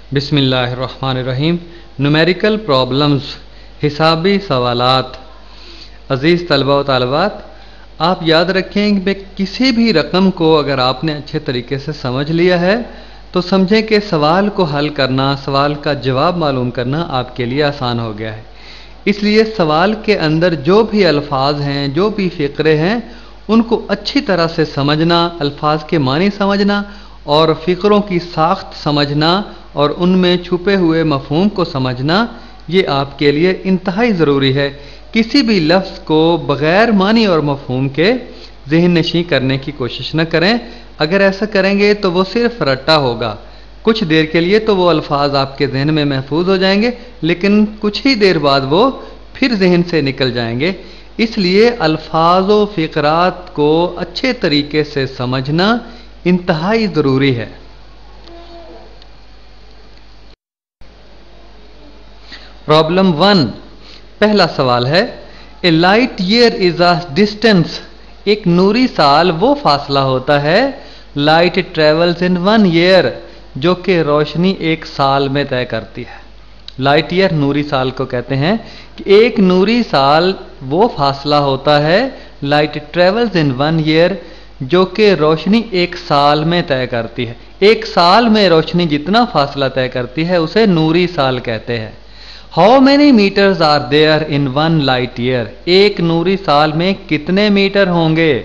बिस्मिल्लाहिर्रहमानिर्रहीम। Numerical problems, हिसाबी सवालात। अज़ीज़ तलबा व तालिबात, आप याद रखें कि किसी भी रकम को अगर आपने अच्छे तरीके से समझ लिया है तो समझें कि सवाल को हल करना, सवाल का जवाब मालूम करना आपके लिए आसान हो गया है। इसलिए सवाल के अंदर जो भी अल्फाज हैं, जो भी फ़िक्रे हैं, उनको अच्छी तरह से समझना, अल्फाज के मानी समझना और फ़िक्रों की साख्त समझना और उनमें छुपे हुए मफ़हूम को समझना, ये आपके लिए इंतहाई ज़रूरी है। किसी भी लफ्ज़ को बग़ैर मानी और मफ़हूम के ज़हन नशीं करने की कोशिश न करें। अगर ऐसा करेंगे तो वो सिर्फ़ रट्टा होगा। कुछ देर के लिए तो वो अल्फाज आपके जहन में महफूज हो जाएंगे, लेकिन कुछ ही देर बाद वो फिर जहन से निकल जाएंगे। इसलिए अल्फाज व फ़िक़रात को अच्छे तरीके से समझना इंतहाई ज़रूरी है। प्रॉब्लम 1, पहला सवाल है, a light year is a distance. एक नूरी साल वो फासला होता है, लाइट ट्रेवल्स इन 1 ईयर, जो कि रोशनी एक साल में तय करती है। लाइट ईयर नूरी साल को कहते हैं कि एक नूरी साल वो फासला होता है, लाइट ट्रेवल्स इन 1 ईयर, जो कि रोशनी एक साल में तय करती है। एक साल में रोशनी जितना फासला तय करती है उसे नूरी साल कहते हैं। How many meters are there in 1 light year. एक नूरी साल में कितने मीटर होंगे?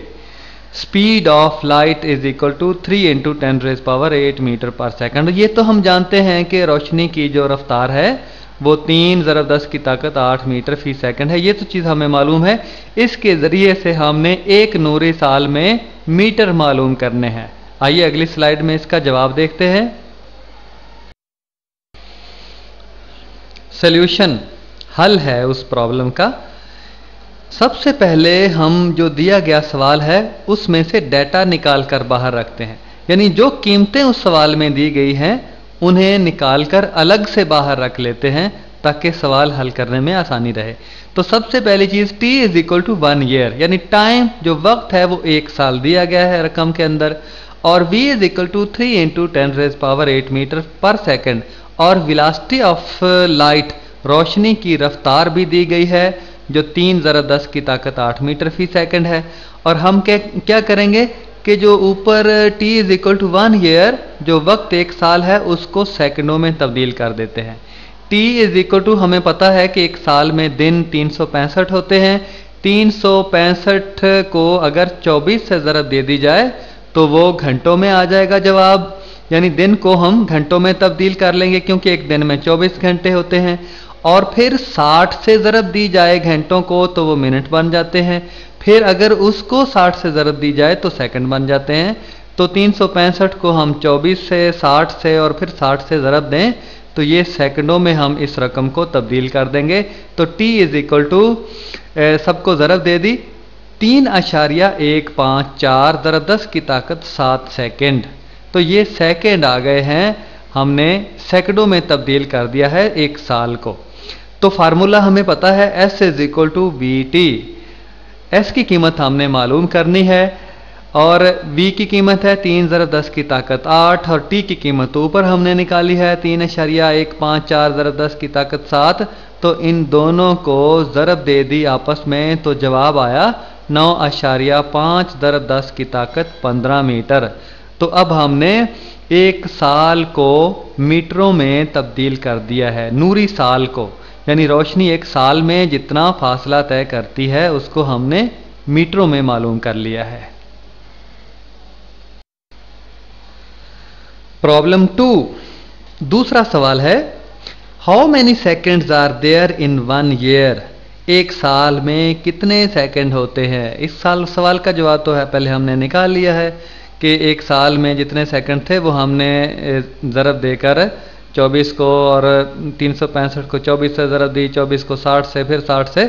Speed of light is equal to 3 × 10⁸ meter per second. ये तो हम जानते हैं कि रोशनी की जो रफ्तार है वो 3 × 10⁸ मीटर फी सेकंड है। ये तो चीज़ हमें मालूम है। इसके ज़रिए से हमने एक नूरी साल में मीटर मालूम करने हैं। आइए अगली स्लाइड में इसका जवाब देखते हैं। सॉल्यूशन, हल है उस प्रॉब्लम का। सबसे पहले हम जो दिया गया सवाल है उसमें से डेटा निकाल कर बाहर रखते हैं, यानी जो कीमतें उस सवाल में दी गई हैं उन्हें निकाल कर अलग से बाहर रख लेते हैं ताकि सवाल हल करने में आसानी रहे। तो सबसे पहली चीज़ t is equal to 1 year, यानी टाइम जो वक्त है वो एक साल दिया गया है रकम के अंदर, और v is equal to 3 × 10⁸ meter per second, और वेलोसिटी ऑफ लाइट रोशनी की रफ्तार भी दी गई है जो 3 × 10⁸ मीटर फी सेकंड है। और हम क्या करेंगे कि जो ऊपर t is equal to 1 year, जो वक्त एक साल है, उसको सेकंडों में तब्दील कर देते हैं। t इज इक्वल टू, हमें पता है कि एक साल में दिन 365 होते हैं। 365 को अगर 24 से ज़रब दे दी जाए तो वो घंटों में आ जाएगा जवाब, यानी दिन को हम घंटों में तब्दील कर लेंगे क्योंकि एक दिन में 24 घंटे होते हैं। और फिर 60 से ज़रब दी जाए घंटों को तो वो मिनट बन जाते हैं। फिर अगर उसको 60 से ज़रब दी जाए तो सेकंड बन जाते हैं। तो 365 को हम 24 से, 60 से और फिर 60 से ज़रब दें तो ये सेकंडों में हम इस रकम को तब्दील कर देंगे। तो t इज इक्वल टू, सबको ज़रब दे दी, 3.154 × 10⁻7 सेकंड। तो ये सेकंड आ गए हैं, हमने सेकंडों में तब्दील कर दिया है एक साल को। तो फार्मूला हमें पता है, S is equal to VT। S की कीमत हमने मालूम करनी है और V की कीमत है 3 × 10⁸ और T की कीमत ऊपर हमने निकाली है 3.154 × 10⁻7। तो इन दोनों को ज़रब दे दी आपस में तो जवाब आया 9.5 × 10⁻15 मीटर। तो अब हमने एक साल को मीटरों में तब्दील कर दिया है, नूरी साल को, यानी रोशनी एक साल में जितना फासला तय करती है उसको हमने मीटरों में मालूम कर लिया है। प्रॉब्लम 2, दूसरा सवाल है, how many seconds are there in 1 year. एक साल में कितने सेकंड होते हैं? इस सवाल का जवाब तो है पहले हमने निकाल लिया है कि एक साल में जितने सेकंड थे वो हमने ज़रब देकर 24 को और 365 को 24 से ज़रब दी, 24 को 60 से, फिर 60 से,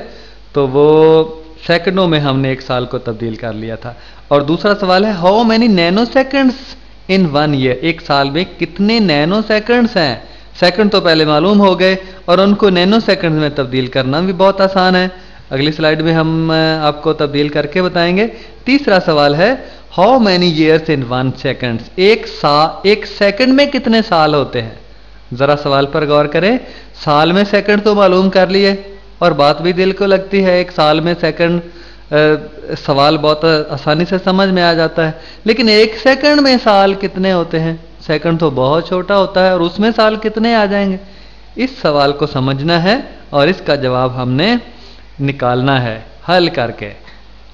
तो वो सेकंडों में हमने एक साल को तब्दील कर लिया था। और दूसरा सवाल है, how many nano seconds in 1 year. एक साल में कितने नैनो सेकंड्स हैं? सेकंड तो पहले मालूम हो गए और उनको नैनो सेकंड में तब्दील करना भी बहुत आसान है। अगली स्लाइड में हम आपको तब्दील करके बताएंगे। तीसरा सवाल है, how many years in 1 second. एक सेकंड में कितने साल होते हैं? ज़रा सवाल पर गौर करें। साल में सेकंड तो मालूम कर लिए और बात भी दिल को लगती है, एक साल में सेकंड सवाल बहुत आसानी से समझ में आ जाता है। लेकिन एक सेकंड में साल कितने होते हैं? सेकंड तो बहुत छोटा होता है और उसमें साल कितने आ जाएंगे? इस सवाल को समझना है और इसका जवाब हमने निकालना है हल करके।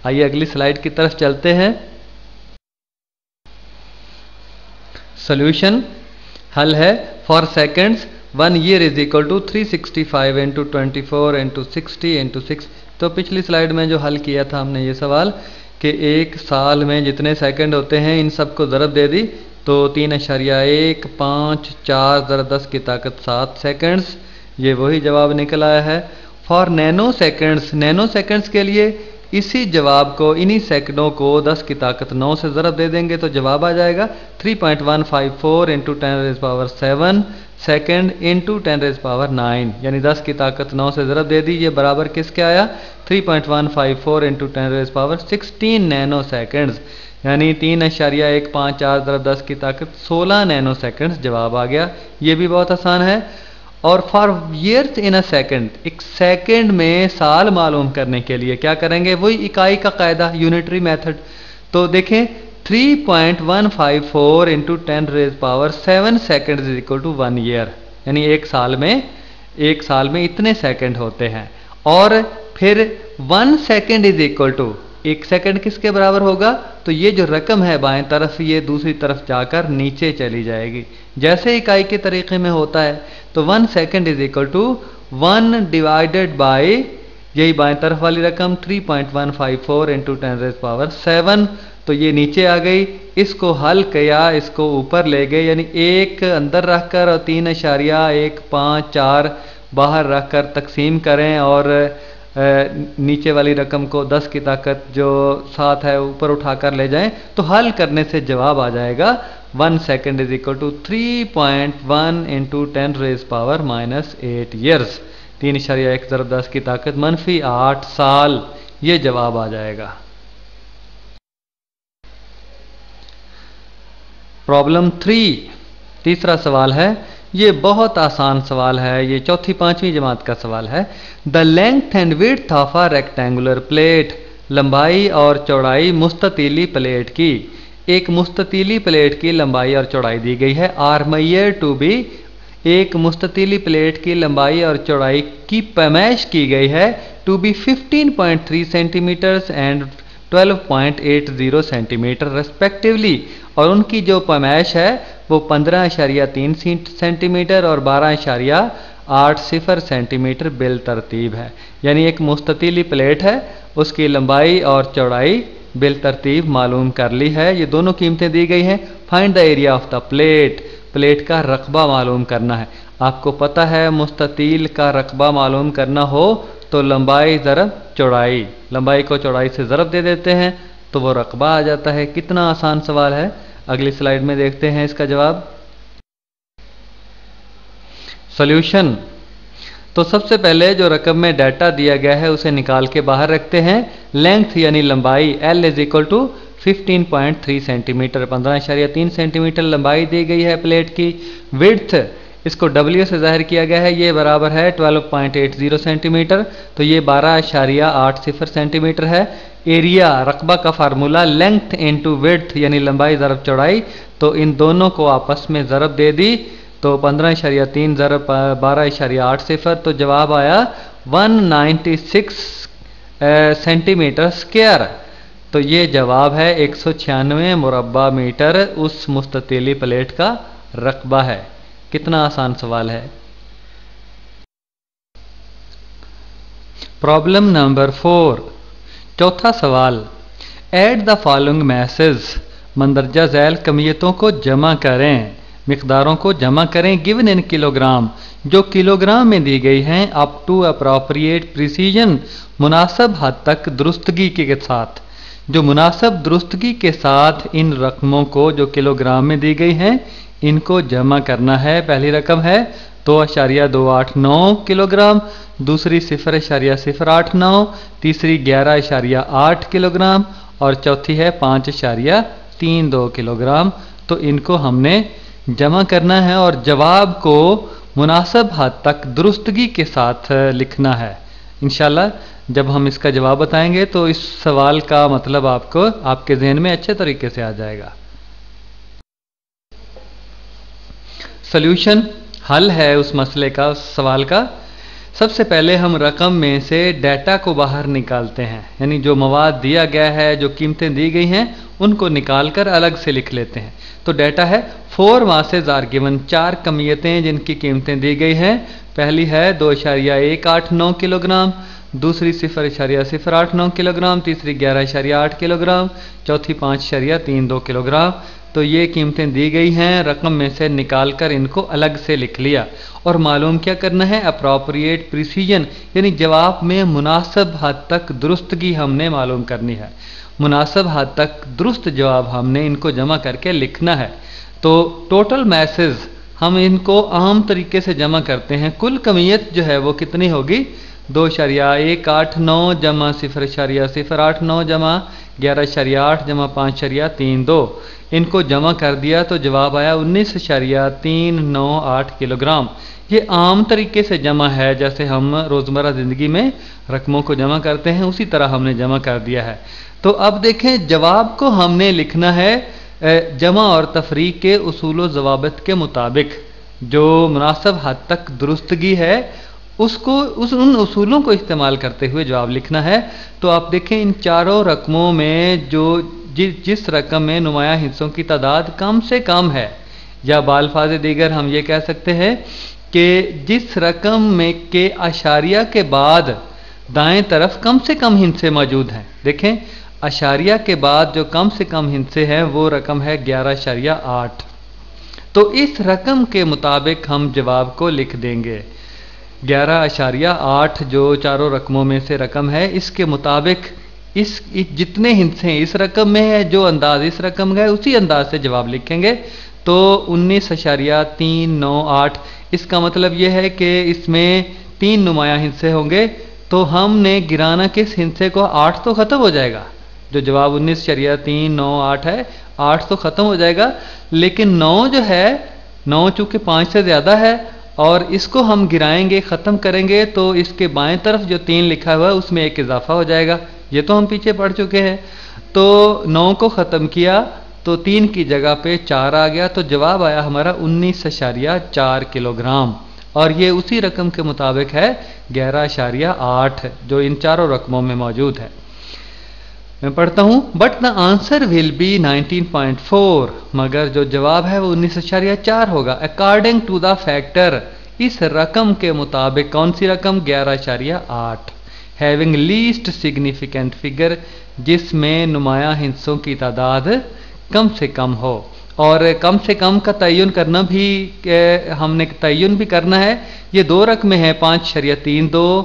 आइए अगली स्लाइड की तरफ चलते हैं। सॉल्यूशन हल है for seconds 1 year is equal to 365 into 24 into 60 into 6। तो पिछली स्लाइड में जो हल किया था हमने ये सवाल कि एक साल में जितने सेकंड होते हैं इन सबको ज़रब दे दी तो 3.1 5 4 ज़रा 10 की ताकत 7 सेकंड्स, ये वही जवाब निकल आया है। For nano seconds, nano seconds के लिए इसी जवाब को, इन्हीं सेकंडों को 10 की ताकत 9 से ज़रब दे देंगे तो जवाब आ जाएगा 3.154 इंटू 10⁻7 सेकंड इंटू 10⁻9, यानी 10 की ताकत 9 से ज़रब दे दी। ये बराबर किसके आया? 3.154 इंटू 10⁻16 नैनो सेकंड्स, यानी 3.154 ज़रब 10 की ताकत 16 नैनो सेकंड्स जवाब आ गया। ये भी बहुत आसान है। और for years in a second, एक सेकंड में साल मालूम करने के लिए क्या करेंगे? वही इकाई का कायदा, यूनिटरी मेथड। तो देखें 3.154 into 10⁻7 second is equal to 1 year, यानी एक साल में इतने सेकंड होते हैं। और फिर 1 सेकंड इज इक्वल टू, एक सेकंड किसके बराबर होगा? तो ये जो रकम है बाएं तरफ, ये दूसरी तरफ जाकर नीचे चली जाएगी जैसे इकाई के तरीके में होता है। तो 1 second is equal to 1 divided by, यही बाएं तरफ वाली रकम 3.154 इंटू 10⁻7, तो ये नीचे आ गई। इसको हल किया, इसको ऊपर ले गए, यानी एक अंदर रखकर और 3.154 बाहर रखकर तकसीम करें और नीचे वाली रकम को 10 की ताकत जो 7 है ऊपर उठाकर ले जाएं तो हल करने से जवाब आ जाएगा 1 second is equal to 3.1 into 10⁻⁻8 years, 3.1 ज़रब 10 की ताकत -8 साल, ये जवाब आ जाएगा। प्रॉब्लम 3, तीसरा सवाल है। ये बहुत आसान सवाल है, ये चौथी पांचवी जमात का सवाल है। The length and width of a rectangular plate, लंबाई और चौड़ाई मुस्ततीली प्लेट की, एक मुस्ततीली प्लेट की लंबाई और चौड़ाई दी गई है। आर मेजर्ड टू बी, एक मुस्ततीली प्लेट की लंबाई और चौड़ाई की पैमाइश की गई है to be 15.3 centimeters and 12.80 centimeter respectively, और उनकी जो पैमाइश है वो 15.3 सेंटीमीटर और 12.80 सेंटीमीटर बिल तरतीब है। यानी एक मुस्ततीली प्लेट है, उसकी लंबाई और चौड़ाई बिल तरतीब मालूम कर ली है। ये दोनों कीमतें दी गई हैं। Find the area of the plate, plate का रकबा मालूम करना है। आपको पता है मुस्ततील का रकबा मालूम करना हो तो लंबाई ज़रब चौड़ाई, लंबाई को चौड़ाई से ज़रब दे देते हैं तो वो रकबा आ जाता है। कितना आसान सवाल है। अगली स्लाइड में देखते हैं इसका जवाब। सॉल्यूशन, तो सबसे पहले जो रकम में डाटा दिया गया है उसे निकाल के बाहर रखते हैं। लेंथ यानी लंबाई L is equal to 15.3 centimeter, 15.3 centimeter लंबाई दी गई है प्लेट की। विड्थ, इसको W से जाहिर किया गया है, ये बराबर है 12.80 सेंटीमीटर, तो ये 12.80 सेंटीमीटर है। एरिया, रकबा का फार्मूला लेंथ इंटू विड्थ यानी लंबाई ज़रब चौड़ाई, तो इन दोनों को आपस में ज़रब दे दी तो 15.3 ज़रब 12.80, तो जवाब आया 196 सेंटीमीटर स्क्वायर। तो ये जवाब है 196 मुरब्बा मीटर उस मुस्ततीली प्लेट का रकबा है। कितना आसान सवाल है। प्रॉब्लम नंबर 4, चौथा सवाल। Add the following message, मंदरजा Zail कमियतों को जमा करें, मिकदारों को जमा करें। गिवन इन किलोग्राम, जो किलोग्राम में दी गई हैं। अप टू अप्रोप्रिएट प्रिसीजन, मुनासब हद तक दुरुस्तगी के साथ, जो मुनासब दुरुस्तगी के साथ इन रकमों को जो किलोग्राम में दी गई हैं इनको जमा करना है। पहली रकम है 2.289 किलोग्राम, दूसरी 0.089, तीसरी 11.8 किलोग्राम और चौथी है 5.32 किलोग्राम। तो इनको हमने जमा करना है और जवाब को मुनासिब हद तक दुरुस्तगी के साथ लिखना है। इंशाल्लाह जब हम इसका जवाब बताएंगे तो इस सवाल का मतलब आपको आपके जहन में अच्छे तरीके से आ जाएगा। सॉल्यूशन हल है उस मसले का, उस सवाल का। सबसे पहले हम रकम में से डाटा को बाहर निकालते हैं, यानी जो मवाद दिया गया है, जो कीमतें दी गई हैं, उनको निकाल कर अलग से लिख लेते हैं। तो डाटा है 4 मासेज आर गिवन, 4 कमियतें जिनकी कीमतें दी गई हैं। पहली है 2.189 किलोग्राम, दूसरी 0.089 किलोग्राम, तीसरी 11.8 किलोग्राम, चौथी 5.32 किलोग्राम। तो ये कीमतें दी गई हैं, रकम में से निकाल कर इनको अलग से लिख लिया। और मालूम क्या करना है? अप्रोप्रिएट प्रिसीजन, यानी जवाब में मुनासिब हद तक दुरुस्तगी हमने मालूम करनी है। मुनासिब हद तक दुरुस्त जवाब हमने इनको जमा करके लिखना है। तो टोटल मैसेज हम इनको आम तरीके से जमा करते हैं। कुल कमियत जो है वो कितनी होगी? 2.189 जमा 0.089 जमा 11.8 जमा 5.32। इनको जमा कर दिया तो जवाब आया 19.398 किलोग्राम। ये आम तरीके से जमा है, जैसे हम रोज़मर्रा ज़िंदगी में रकमों को जमा करते हैं, उसी तरह हमने जमा कर दिया है। तो अब देखें, जवाब को हमने लिखना है जमा और तफरीक के उसूल व ज़वाबित के मुताबिक। जो मुनासिब हद तक दुरुस्तगी है उसको उन उसूलों को इस्तेमाल करते हुए जवाब लिखना है। तो आप देखें, इन चारों रकमों में जो जिस रकम में नुमाया हिस्सों की तादाद कम से कम है, या बाल्फाज़ दीगर हम ये कह सकते हैं कि जिस रकम में के अशारिया के बाद दाएं तरफ कम से कम हिस्से मौजूद हैं। देखें, अशारिया के बाद जो कम से कम हिस्से हैं वो रकम है 11.8। तो इस रकम के मुताबिक हम जवाब को लिख देंगे। 11.8 जो चारों रकमों में से रकम है, इसके मुताबिक इस जितने हिस्से इस रकम में है, जो अंदाज इस रकम का है, उसी अंदाज से जवाब लिखेंगे। तो 19.398, इसका मतलब यह है कि इसमें 3 नुमाया हिस्से होंगे। तो हमने गिराना किस हिस्से को? 8 तो ख़त्म हो जाएगा। जो जवाब 19.398 है, 8 तो ख़त्म हो जाएगा, लेकिन 9 जो है, 9 चूँकि 5 से ज़्यादा है और इसको हम गिराएंगे, ख़त्म करेंगे, तो इसके बाएं तरफ जो 3 लिखा हुआ है उसमें एक इजाफा हो जाएगा। ये तो हम पीछे पढ़ चुके हैं। तो 9 को ख़त्म किया तो 3 की जगह पे 4 आ गया। तो जवाब आया हमारा 19.4 किलोग्राम, और ये उसी रकम के मुताबिक है 11.8 जो इन चारों रकमों में मौजूद है। मैं पढ़ता हूँ, but the answer will be 19.4, मगर जो जवाब है वो 19.4 होगा। अकॉर्डिंग टू द फैक्टर, इस रकम के मुताबिक। कौन सी रकम? 11.8। हैविंग लीस्ट सिग्निफिकेंट फिगर, जिसमें नुमाया हिस्सों की तादाद कम से कम हो। और कम से कम का तयन करना भी, हमने तयन भी करना है। ये 2 रकमें हैं, 5.32,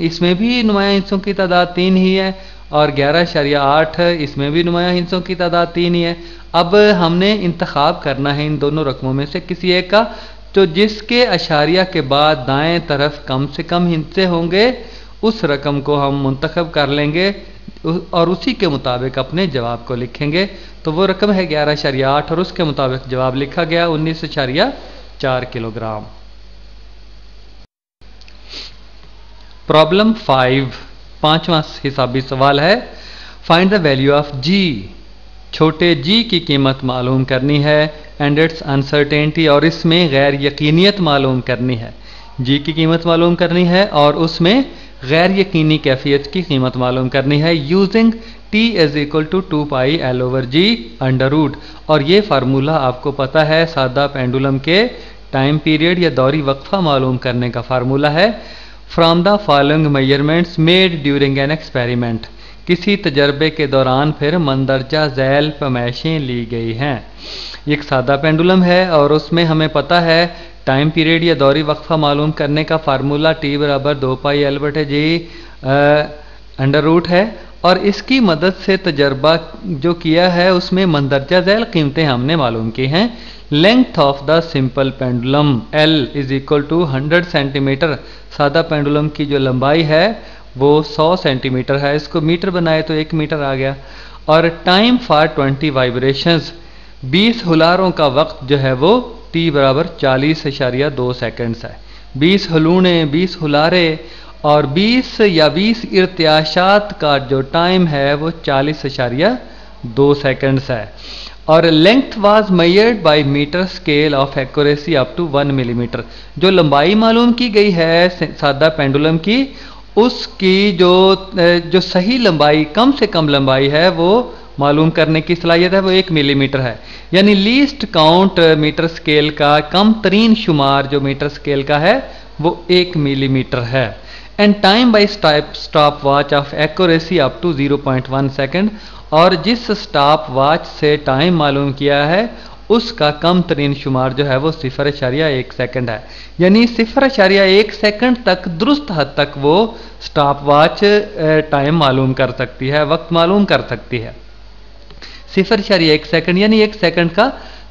इसमें भी नुमाया हिस्सों की तादाद 3 ही है, और 11.8 इसमें भी नुमाया हिस्सों की तादाद 3 ही है। अब हमने इंतखाब करना है इन दोनों रकमों में से किसी एक का। तो जिसके अशारिया के बाद दाएं तरफ कम से कम हिस्से होंगे, उस रकम को हम मुंतखब कर लेंगे और उसी के मुताबिक अपने जवाब को लिखेंगे। तो वो रकम है 11.8 और उसके मुताबिक जवाब लिखा गया 19.4 किलोग्राम। प्रॉब्लम 5, 5वां हिसाबी सवाल है। फाइंड द वैल्यू ऑफ जी, छोटे जी की कीमत मालूम करनी है, एंड इट्स अनसर्टेनिटी, और इसमें गैर यकीनियत मालूम करनी है। जी की कीमत मालूम करनी है और उसमें गैर यकीनी कैफियत की कीमत मालूम करनी है। Using T is equal to 2 pi L over G under root, और ये फार्मूला आपको पता है, सादा पेंडुलम के टाइम पीरियड या दौरी वक्फा मालूम करने का फार्मूला है। From the following measurements made during an experiment, किसी तजर्बे के दौरान फिर मंदरजा झैल पैमाइशें ली गई हैं। एक सादा पेंडुलम है और उसमें हमें पता है टाइम पीरियड या दौरी वक्फा मालूम करने का फार्मूला T बराबर 2 पाई एल बटे जी अंडर रूट है, और इसकी मदद से तजर्बा जो किया है उसमें मंदरजा झैल कीमतें हमने मालूम की हैं। Length of the simple pendulum L is equal to 100 centimeter, सादा पेंडुलम की जो लंबाई है वो 100 सेंटीमीटर है, इसको मीटर बनाए तो 1 मीटर आ गया। और टाइम फॉर 20 वाइब्रेशंस, 20 हुलारों का वक्त जो है वो t बराबर 40.2 सेकंड्स है। 20 हलूने, 20 हुलारे और 20 या 20 इर्तियाशात का जो टाइम है वो 40.2 सेकंड्स है। और length was measured by meter scale of accuracy up to 1 millimeter. जो लंबाई मालूम की गई है सादा पेंडुलम की, उसकी जो सही लंबाई, कम से कम लंबाई है वो मालूम करने की सलाहियत है, वो 1 मिलीमीटर है। यानी लीस्ट काउंट मीटर स्केल का कम तरीन शुमार जो मीटर स्केल का है वो 1 मिलीमीटर है। And time by stop watch of accuracy up to 0.1 second. और जिस स्टॉप वॉच से टाइम मालूम किया है उसका कम तरीन शुमार जो है वो 0.1 सेकंड है। यानी 0.1 सेकंड तक दुरुस्त हद तक वो स्टॉप वॉच टाइम मालूम कर सकती है, वक्त मालूम कर सकती है। 0.1 सेकंड यानी 1 सेकंड का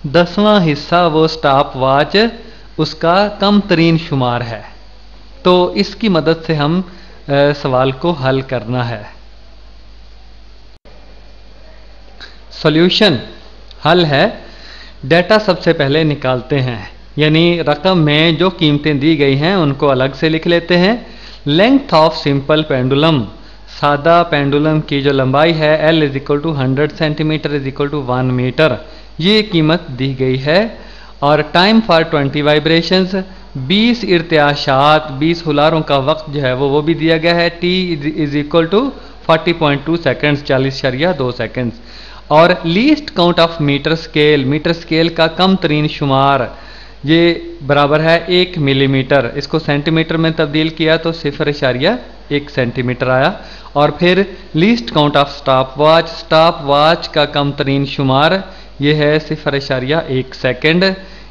10वां हिस्सा वो स्टॉप वॉच उसका कम तरीन शुमार है। तो इसकी मदद से हम सवाल को हल करना है। सॉल्यूशन हल है, डेटा सबसे पहले निकालते हैं, यानी रकम में जो कीमतें दी गई हैं उनको अलग से लिख लेते हैं। लेंथ ऑफ सिंपल पेंडुलम, सादा पेंडुलम की जो लंबाई है L = 100 सेंटीमीटर = 1 मीटर, ये कीमत दी गई है। और टाइम फॉर 20 वाइब्रेशंस, 20 इर्तियाशात, 20 हुलारों का वक्त जो है वो भी दिया गया है, T = 40.2 सेकेंड्स, 40.2 सेकेंड्स। और least count of meter scale, meter scale का कम तरीन शुमार, ये बराबर है 1 मिलीमीटर। इसको सेंटीमीटर में तब्दील किया तो 0.1 सेंटीमीटर आया। और फिर least count of stop watch, stop watch का कम तरीन शुमार ये है 0.1 सेकेंड,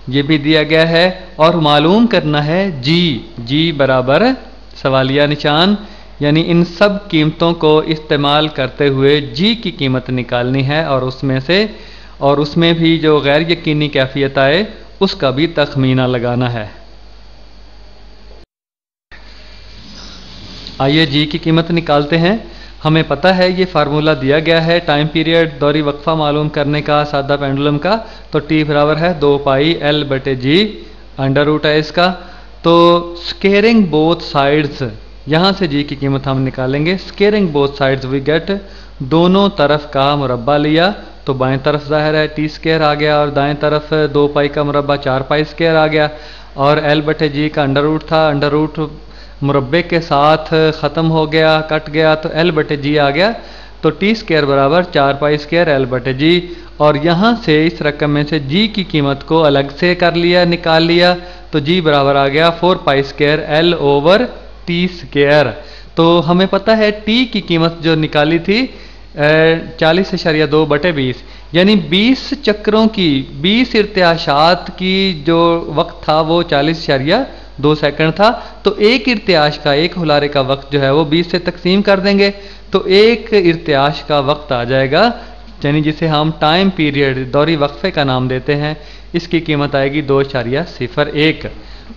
ये भी दिया गया है। और मालूम करना है जी बराबर सवालिया निशान, यानी इन सब कीमतों को इस्तेमाल करते हुए जी की कीमत निकालनी है और उसमें भी जो गैर यकीनी कैफियत आए उसका भी तखमीना लगाना है। आइए जी की कीमत निकालते हैं। हमें पता है ये फार्मूला दिया गया है टाइम पीरियड दौरी वक्फा मालूम करने का सादा पेंडुलम का, तो टी बराबर है 2πL/g, अंडर रूट है इसका। तो स्केयरिंग बोथ साइड्स, यहाँ से जी की कीमत हम निकालेंगे। Squaring both sides we get, दोनों तरफ का मुरब्बा लिया तो बाएं तरफ जाहिर है t² आ गया और दाएं तरफ 2π का मुरब्बा 4π² आ गया। और L/g का अंडर रूट था, अंडर रूट मुरब्बे के साथ ख़त्म हो गया, कट गया, तो L/g आ गया। तो t² बराबर 4π² L/g। और यहाँ से इस रकम में से g की कीमत को अलग से कर लिया, निकाल लिया, तो g बराबर आ गया 4π² L/t²। तो हमें पता है t की कीमत जो निकाली थी 40.2/20, यानी 20 चक्रों की, 20 इर्तियाशात की जो वक्त था वो 40.2 सेकंड था। तो एक इर्तियाश का, एक हुलारे का वक्त जो है वो 20 से तकसीम कर देंगे तो एक इर्तियाश का वक्त आ जाएगा, यानी जिसे हम टाइम पीरियड दौरी वक्फे का नाम देते हैं। इसकी कीमत आएगी 2.01।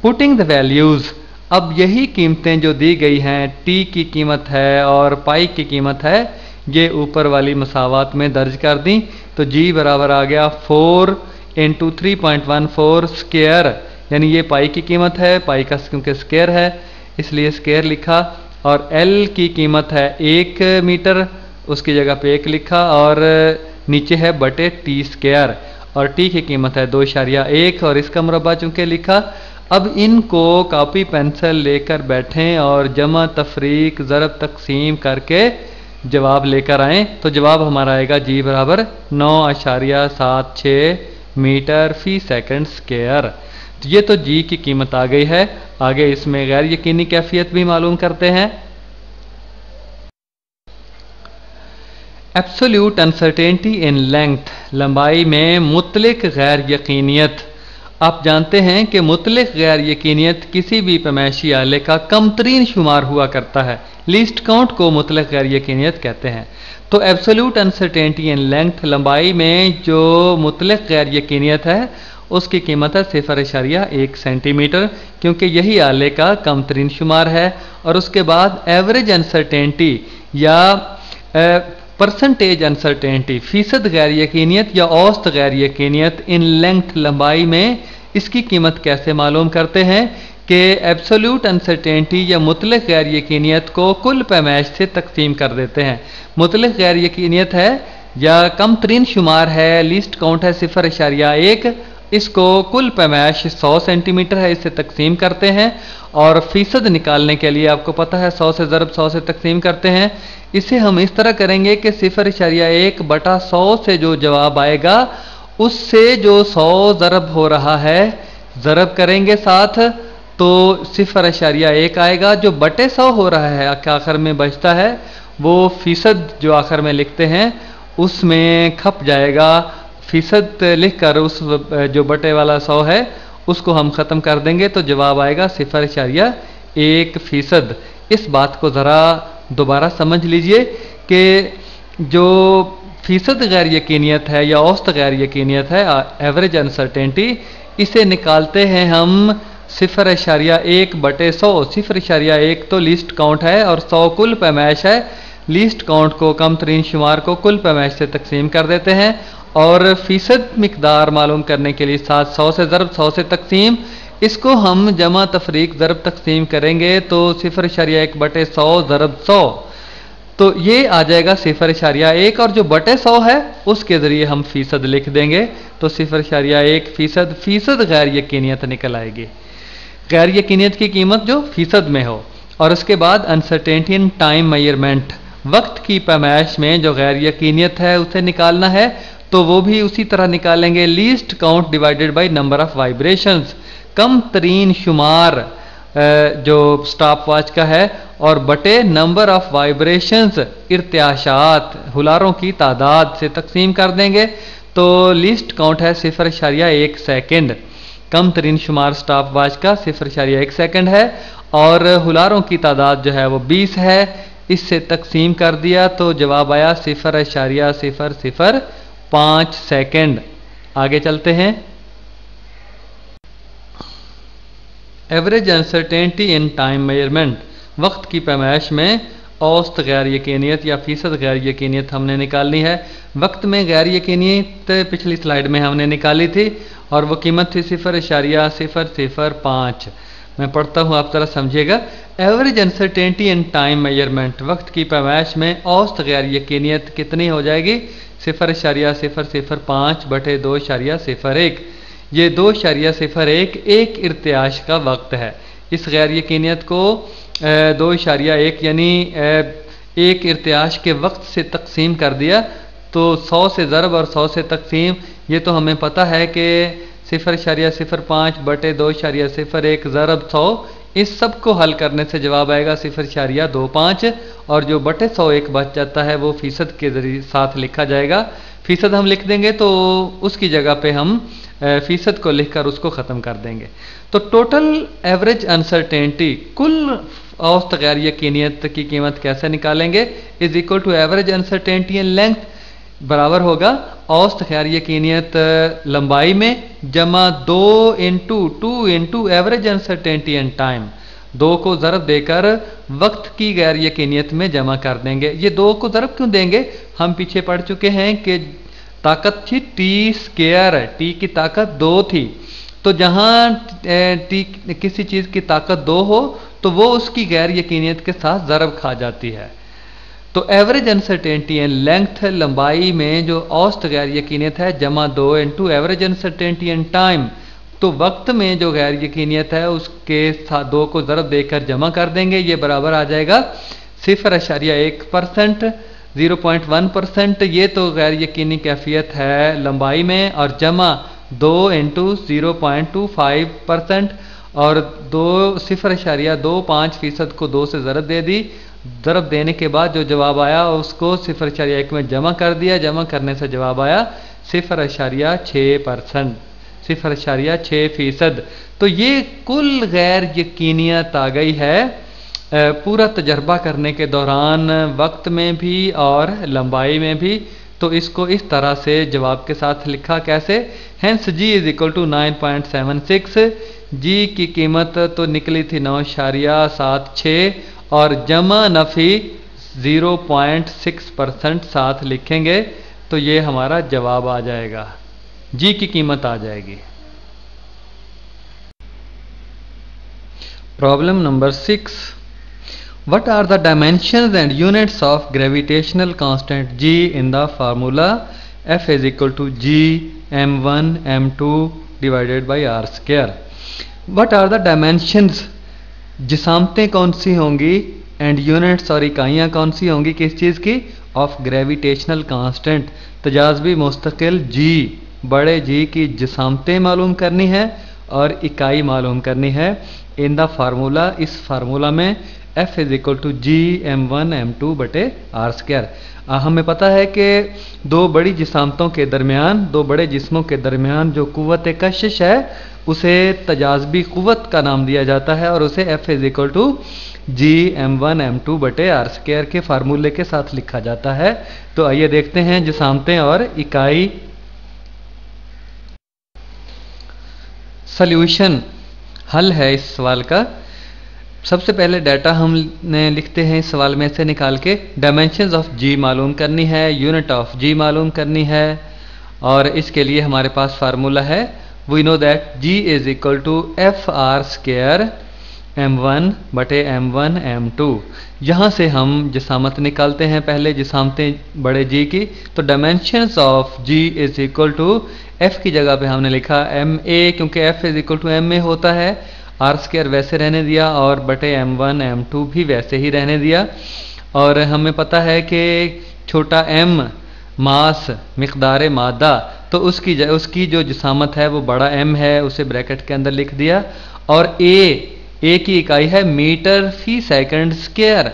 पुटिंग द वैल्यूज़, अब यही कीमतें जो दी गई हैं, टी की कीमत है और पाई की कीमत है, ये ऊपर वाली मसावात में दर्ज कर दी। तो जी बराबर आ गया 4 × 3.14 स्क्वायर, यानी ये पाई की कीमत है, पाई का क्योंकि स्क्वायर है इसलिए स्क्वायर लिखा। और एल की कीमत है 1 मीटर, उसकी जगह पे 1 लिखा और नीचे है बटे t²। और टी की कीमत है 2.1 और इसका मुरब्बा चूंकि लिखा। अब इनको कॉपी पेंसिल लेकर बैठें और जमा तफरीक ज़रब तकसीम करके जवाब लेकर आएँ। तो जवाब हमारा आएगा जी बराबर 9.76 मीटर फी सेकंड स्क्वायर। तो ये तो जी की कीमत आ गई है। आगे इसमें गैर यकीनी कैफियत भी मालूम करते हैं। एब्सोल्यूट अनसर्टेनिटी इन लेंथ, लंबाई में मुतलिक गैर यकीनियत। आप जानते हैं कि मुतलिक गैर यकीनियत किसी भी पैमाइशी आले का कम तरीन शुमार हुआ करता है। लीस्ट काउंट को मुतलिक गैर यकीनियत कहते हैं। तो एब्सोल्यूट अनसर्टेनिटी इन लेंथ, लंबाई में जो मुतलिक गैर यकीनियत है उसकी कीमत है 0.1 सेंटीमीटर, क्योंकि यही आले का कम तरीन शुमार है। और उसके बाद एवरेज अनसर्टेनिटी या परसेंटेज अनसर्टेनिटी, फीसद गैर यकीनियत या औसत गैर यकीनियत इन लेंथ, लंबाई में, इसकी कीमत कैसे मालूम करते हैं कि एब्सोल्यूट अनसर्टेनिटी या मुतलक गैर यकीनियत को कुल पैमाइश से तकसीम कर देते हैं। मुतलक गैर यकीनियत है या कम तरीन शुमार है, लीस्ट काउंट है 0.1, इसको कुल पैमाइश 100 सेंटीमीटर है, इससे तकसीम करते हैं। और फीसद निकालने के लिए आपको पता है 100 से ज़रब 100 से तकसीम करते हैं। इसे हम इस तरह करेंगे कि 0.1/100 से जो जवाब आएगा उससे जो 100 ज़रब हो रहा है ज़रब करेंगे साथ, तो 0.1 आएगा। जो बटे 100 हो रहा है आखिर में बचता है वो फीसद जो आखिर में लिखते हैं उसमें खप जाएगा। फीसद लिखकर उस जो बटे वाला 100 है उसको हम ख़त्म कर देंगे तो जवाब आएगा 0.1%। इस बात को ज़रा दोबारा समझ लीजिए कि जो फीसद गैर यकीनियत है या औसत गैर यकीनियत है, एवरेज अनसर्टेनिटी, इसे निकालते हैं हम 0.1/100। 0.1 तो लीस्ट काउंट है और 100 कुल पैमाइश है। लीस्ट काउंट को, कम तरीन शुमार को कुल पैमाइश से तकसीम कर देते हैं और फीसद मिकदार मालूम करने के लिए साथ 100 से ज़रब 100 से तकसीम, इसको हम जमा तफरीक ज़रब तकसीम करेंगे तो 0.1/100 ज़रब 100, तो ये आ जाएगा 0.1 और जो बटे 100 है उसके ज़रिए हम फीसद लिख देंगे तो 0.1%। फीसद गैर यकीनियत निकल आएगी, गैर यकीनियत की कीमत जो फीसद में हो। और उसके बाद अनसर्टेनिटी इन टाइम मेजरमेंट, वक्त की पैमाइश में जो गैर यकीनियत है उसे निकालना है तो वो भी उसी तरह निकालेंगे। Least count divided by number of vibrations, कम तरीन शुमार जो स्टॉप वॉच का है और बटे नंबर ऑफ वाइब्रेशंस, इर्त्याशात, हुलारों की तादाद से तकसीम कर देंगे तो लीस्ट काउंट है 0.1 सेकेंड। कम तरीन शुमार स्टॉप वॉच का 0.1 सेकेंड है और हुलारों की तादाद जो है वो 20 है, इससे तकसीम कर दिया तो जवाब आया 0.005 सेकेंड। आगे चलते हैं। Average uncertainty in time measurement, वक्त की पैमाइश में औसत गैर यकीनियत या फीसद गैर यकीनियत हमने निकालनी है। वक्त में गैर यकीनियत पिछली स्लाइड में हमने निकाली थी और वो कीमत थी 0.005। मैं पढ़ता हूँ, आप जरा समझिएगा। Average uncertainty in time measurement, वक्त की पैमाइश में औसत गैर यकीनियत कितनी हो जाएगी? 0.005/2.01। ये 2.01 एक इर्तियाश का वक्त है। इस गैर यकीनियत को 2.1 यानी एक इर्तियाश के वक्त से तकसीम कर दिया तो 100 से ज़रब और 100 से तकसीम, ये तो हमें पता है कि 0.05/2.01 ज़रब 100, इस सब को हल करने से जवाब आएगा 0.25 और जो बटे 100 एक बच जाता है वो फीसद के जरिए साथ लिखा जाएगा। फीसद हम लिख देंगे तो उसकी जगह पे हम फीसद को लिखकर उसको ख़त्म कर देंगे। तो टोटल एवरेज अनसर्टेनिटी, कुल औसत गैर यकीनियत की कीमत कैसे निकालेंगे? Is equal to average uncertainty in length, बराबर होगा औसत गैर यकीनियत लंबाई में जमा 2 into average uncertainty in time. 2 को ज़रब देकर वक्त की गैर यकीनियत में जमा कर देंगे। ये 2 को ज़रब क्यों देंगे? हम पीछे पढ़ चुके हैं कि ताकत थी T², T की ताकत 2 थी, तो जहाँ T किसी चीज़ की ताकत 2 हो तो वो उसकी गैर यकीनियत के साथ ज़रब खा जाती है। तो एवरेज अनसर्टेनिटी इन लेंथ, लंबाई में जो औसत गैर यकीनियत है जमा 2 into average uncertainty in time, तो वक्त में जो गैर यकीनियत है उसके साथ 2 को ज़रब देकर जमा कर देंगे। ये बराबर आ जाएगा 0.1%, 0.1%। ये तो गैर यकीनी कैफियत है लंबाई में और जमा 2 इंटू 0.25% और 0.25% को 2 से ज़रब दे दी। ज़रब देने के बाद जो जवाब आया उसको 0.1 में जमा कर दिया। जमा करने से जवाब आया 0.6%, 0.6%। तो ये कुल गैर यकीनियत आ गई है पूरा तजर्बा करने के दौरान, वक्त में भी और लंबाई में भी। तो इसको इस तरह से जवाब के साथ लिखा कैसे? Hence G is equal to 9.76। G की कीमत तो निकली थी 9.76 और जमा नफ़ी 0.6% साथ लिखेंगे तो ये हमारा जवाब आ जाएगा, जी की कीमत आ जाएगी। Problem number 6, what are the dimensions and units of gravitational constant g in the formula F is equal to g m1 m2 divided by r square। what are the dimensions, जिसामतें कौन सी होंगी, एंड यूनिट्स और इकाइयाँ कौन सी होंगी किस चीज़ की, of gravitational constant, तजाज़बी मुस्तकिल जी, बड़े जी की जिसामतें मालूम करनी है और इकाई मालूम करनी है इन द फार्मूला, इस फार्मूला में F is equal to G m1 m2 बटे आर स्क्वायर। हमें पता है कि दो बड़ी जिसामतों के दरमियान, दो बड़े जिस्मों के दरमियान जो कुव्वत कशिश है उसे तजाज़बी कुव्वत का नाम दिया जाता है और उसे F is equal to G m1 m2 बटे आर स्क्वायर के फार्मूले के साथ लिखा जाता है। तो आइए देखते हैं जिसामतें और इकाई। सॉल्यूशन, हल है इस सवाल का। सबसे पहले डाटा हमने लिखते हैं इस सवाल में से निकाल के, डायमेंशंस ऑफ जी मालूम करनी है, यूनिट ऑफ जी मालूम करनी है और इसके लिए हमारे पास फार्मूला है, we know that G is equal to F R square m1 बटे m1 m2। यहाँ से हम जिसामत निकालते हैं, पहले जिसामतें बड़े जी की, तो dimensions of G is equal to f की जगह पे हमने लिखा ma, क्योंकि f is equal to ma होता है, आर स्क्वायर वैसे रहने दिया और बटे m1 m2 भी वैसे ही रहने दिया। और हमें पता है कि छोटा m मास मिकदार मादा, तो उसकी जो जिसामत है वो बड़ा m है, उसे ब्रैकेट के अंदर लिख दिया। और a की इकाई है मीटर फी सेकंड स्क्वायर,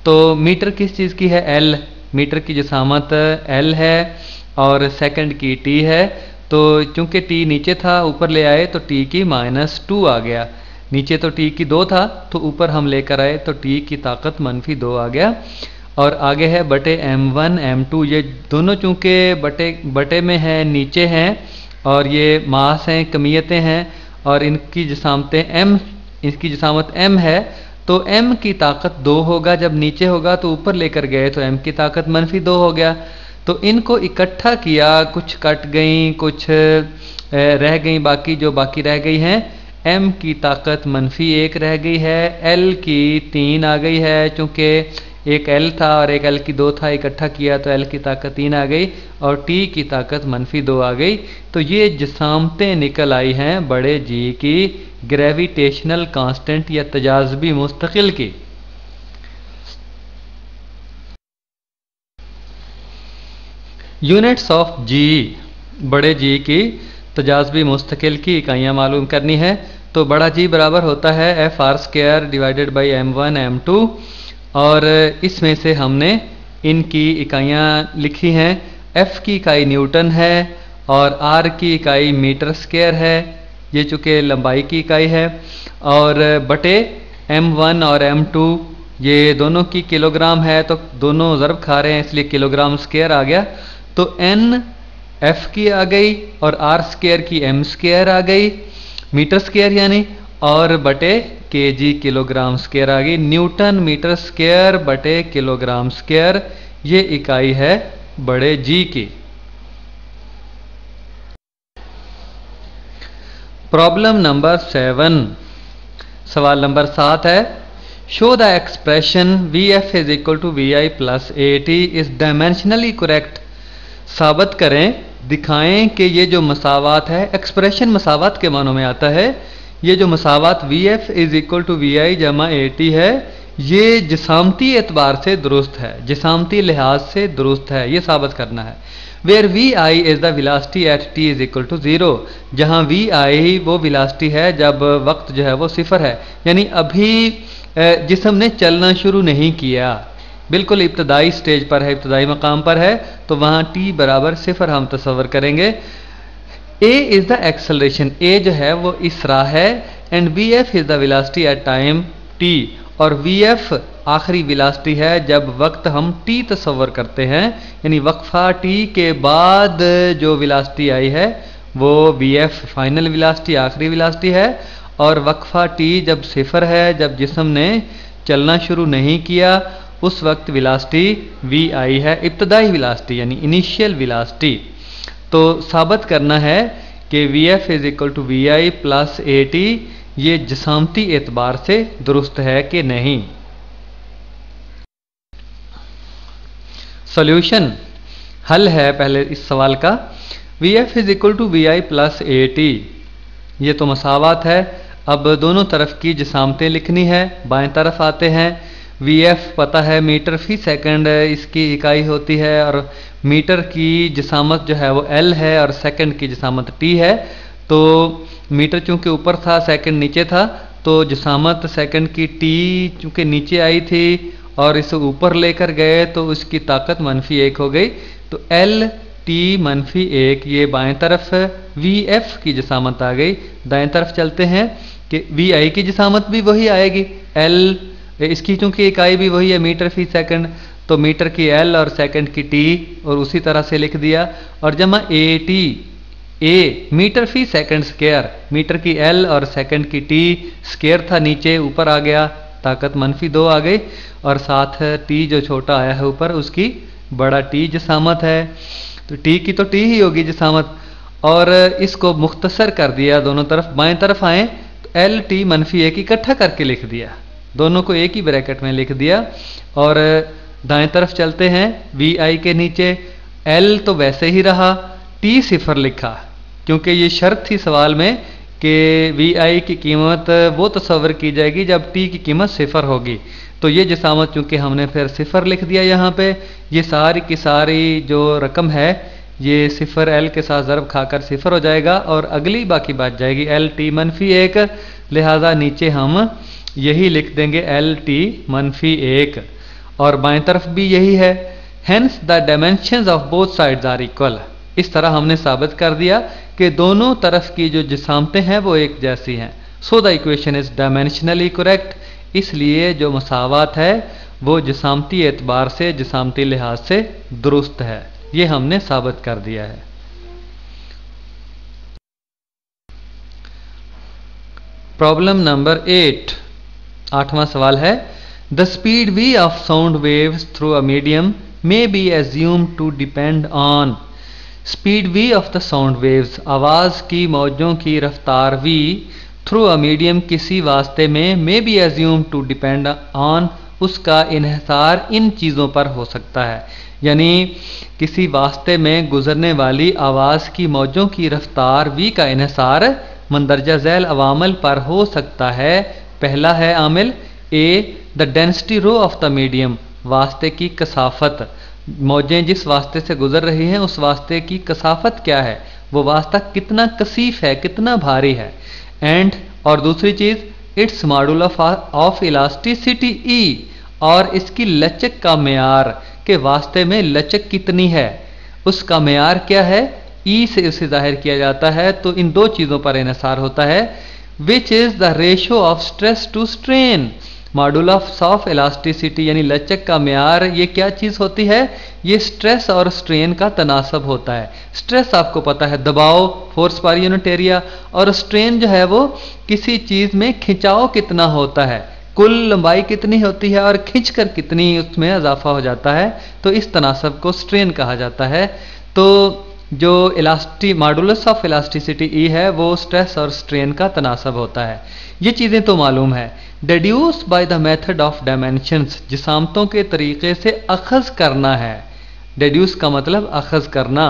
तो मीटर किस चीज़ की है, l, मीटर की जिसामत l है और सेकंड की t है, तो चूंकि t नीचे था ऊपर ले आए तो t की -2 आ गया, नीचे तो t की 2 था तो ऊपर हम लेकर आए तो t की ताकत -2 आ गया। और आगे है बटे m1 m2, ये दोनों चूंकि बटे में है, नीचे हैं और ये मास हैं, कमियतें हैं और इनकी जिसामतें m, इसकी जिसामत m है, तो m की ताकत 2 होगा, जब नीचे होगा तो ऊपर लेकर गए तो m की ताकत -2 हो गया। तो इनको इकट्ठा किया, कुछ कट गई, कुछ रह गई, बाकी जो बाकी रह गई हैं, m की ताकत -1 रह गई है, l की 3 आ गई है, चूँकि एक l था और एक l की 2 था, इकट्ठा किया तो l की ताकत 3 आ गई और t की ताकत -2 आ गई। तो ये जिसामतें निकल आई हैं बड़े जी की ग्रेविटेशनल कांस्टेंट या तजाज़बी मुस्तकिल की। यूनिट्स ऑफ जी, बड़े जी की तजाज़बी मुस्तकिल की इकाइयाँ मालूम करनी है, तो बड़ा जी बराबर होता है F R square divided by m1 m2 और इसमें से हमने इनकी इकाइयाँ लिखी हैं। f की इकाई न्यूटन है और r की इकाई मीटर स्क्वायर है, ये चूँकि लंबाई की इकाई है, और बटे m1 और m2 ये दोनों की किलोग्राम है, तो दोनों ज़रब खा रहे हैं इसलिए किलोग्राम स्क्वायर आ गया। तो n f की आ गई और r स्क्वायर की m स्क्वायर आ गई, मीटर स्क्वायर यानी, और बटे kg किलोग्राम स्क्वायर आ गई। न्यूटन मीटर स्क्वायर बटे किलोग्राम स्क्वायर, ये इकाई है बड़े जी की। प्रॉब्लम नंबर 7, सवाल नंबर 7 है, show the expression Vf is equal to Vi plus AT is dimensionally correct. साबित करें, दिखाएं कि ये जो मसावात है, एक्सप्रेशन मसावात के मानों में आता है, ये जो मसावात Vf is equal to Vi जमा AT है, ये जिसामती एतबार से दुरुस्त है, जिसामती लिहाज से दुरुस्त है, ये साबित करना है। Where Vi is the velocity at t is equal to 0, जहाँ Vi वो वेलोसिटी है जब वक्त जो है वो 0 है, यानी अभी जिस्म ने चलना शुरू नहीं किया, बिल्कुल इब्तदाई स्टेज पर है, इब्तदाई मकाम पर है, तो वहाँ t बराबर 0 हम तस्वर करेंगे। a is the acceleration, a जो है वो इसरा है, and Vf is the velocity at time t, और Vf आखिरी वेलोसिटी है जब वक्त हम t तस्वर करते हैं, यानी वक्फा t के बाद जो वेलोसिटी आई है वो Vf फाइनल वेलोसिटी, आखिरी वेलोसिटी है, और वक्फा t जब 0 है, जब जिस्म ने चलना शुरू नहीं किया, उस वक्त वेलोसिटी वी आई है, इब्तदाई वेलोसिटी यानी इनिशियल वेलोसिटी। तो साबित करना है कि V F is equal to V I plus A T, ये जिसामती एतबार से दुरुस्त है कि नहीं। सॉल्यूशन हल है पहले इस सवाल का, V F is equal to V I plus A T, ये तो मसावात है। अब दोनों तरफ की जिसामतें लिखनी है। बाएं तरफ आते हैं, वी एफ पता है मीटर फी सेकंड इसकी इकाई होती है, और मीटर की जिसामत जो है वो एल है और सेकंड की जिसामत टी है। तो मीटर चूंकि ऊपर था, सेकंड नीचे था, तो जिसामत सेकंड की टी चूंकि नीचे आई थी और इसे ऊपर लेकर गए तो उसकी ताकत -1 हो गई। तो एल टी -1, ये बाएं तरफ वी एफ की जिसामत आ गई। दाएं तरफ चलते हैं कि वी आई की जिसामत भी वही आएगी, एल इसकी चूंकि इकाई भी वही है मीटर फी सेकंड, तो मीटर की एल और सेकंड की टी, और उसी तरह से लिख दिया। और जमा ए टी, ए मीटर फी सेकंड स्क्वायर, मीटर की एल और सेकंड की टी, स्क्वायर था नीचे, ऊपर आ गया, ताकत -2 आ गई, और साथ टी जो छोटा आया है ऊपर उसकी बड़ा टी जिसामत है। तो टी की तो टी ही होगी जिसामत। और इसको मुख्तसर कर दिया दोनों तरफ। बाएं तरफ आए तो एल टी -1 इकट्ठा करके लिख दिया, दोनों को एक ही ब्रैकेट में लिख दिया। और दाएं तरफ चलते हैं, वी आई के नीचे एल तो वैसे ही रहा, टी सिफर लिखा, क्योंकि ये शर्त थी सवाल में कि वी आई की कीमत वो तस्वर की जाएगी जब टी की कीमत सिफर होगी। तो ये जिसामत चूंकि हमने फिर सिफर लिख दिया यहाँ पे, ये सारी की सारी जो रकम है ये सिफर एल के साथ ज़रब खाकर सिफर हो जाएगा, और अगली बाकी बच जाएगी एल टी -1, लिहाजा नीचे हम यही लिख देंगे एल टी -1, और बाएं तरफ भी यही है। Hence the dimensions of both sides are equal. इस तरह हमने साबित कर दिया कि दोनों तरफ की जो जिसामतें हैं वो एक जैसी हैं। So the equation is dimensionally correct, इसलिए जो मसावात है वो जिसामती एतबार से, जिसामती लिहाज से दुरुस्त है। ये हमने साबित कर दिया है। प्रॉब्लम नंबर 8, 8वां सवाल है, the speed v of sound waves through a medium may be assumed to depend on. Speed v of the sound waves, आवाज़ की मौजों की रफ्तार v थ्रू अ मीडियम किसी वास्ते में, may be assume to depend on, उसका इन्हिसार इन चीज़ों पर हो सकता है। यानी किसी वास्ते में गुजरने वाली आवाज़ की मौजों की रफ्तार v का इन्हिसार मंदरजा झैल अवामल पर हो सकता है। पहला है आमिल a, the density rho of the medium, वास्ते की कसाफत, मौजें जिस वास्ते से गुजर रही हैं उस वास्ते की कसाफत क्या है, वो वास्ता कितना कसीफ है, कितना भारी है। एंड और दूसरी चीज़ इट्स मॉडुल ऑफ इलास्टिसिटी ई, और इसकी लचक का मेयार के वास्ते में लचक कितनी है, उसका मेयार क्या है, ई से उसे जाहिर किया जाता है। तो इन दो चीज़ों पर इन्हिसार होता है। Which is the ratio of stress to strain, modulus of elasticity यानी लचक का मेयार, ये क्या चीज़ होती है, ये स्ट्रेस और स्ट्रेन का तनासब होता है। स्ट्रेस आपको पता है दबाव, फोर्स पर यूनिट एरिया, और स्ट्रेन जो है वो किसी चीज़ में खिंचाव कितना होता है, कुल लंबाई कितनी होती है और खिंचकर कितनी उसमें इजाफा हो जाता है, तो इस तनासब को स्ट्रेन कहा जाता है। तो जो मॉडुलस ऑफ इलास्टिसिटी ई है वो स्ट्रेस और स्ट्रेन का तनासब होता है। ये चीज़ें तो मालूम है। Deduce by the method of dimensions, जिसामतों के तरीके से अखज़ करना है। डेड्यूस का मतलब अखज़ करना,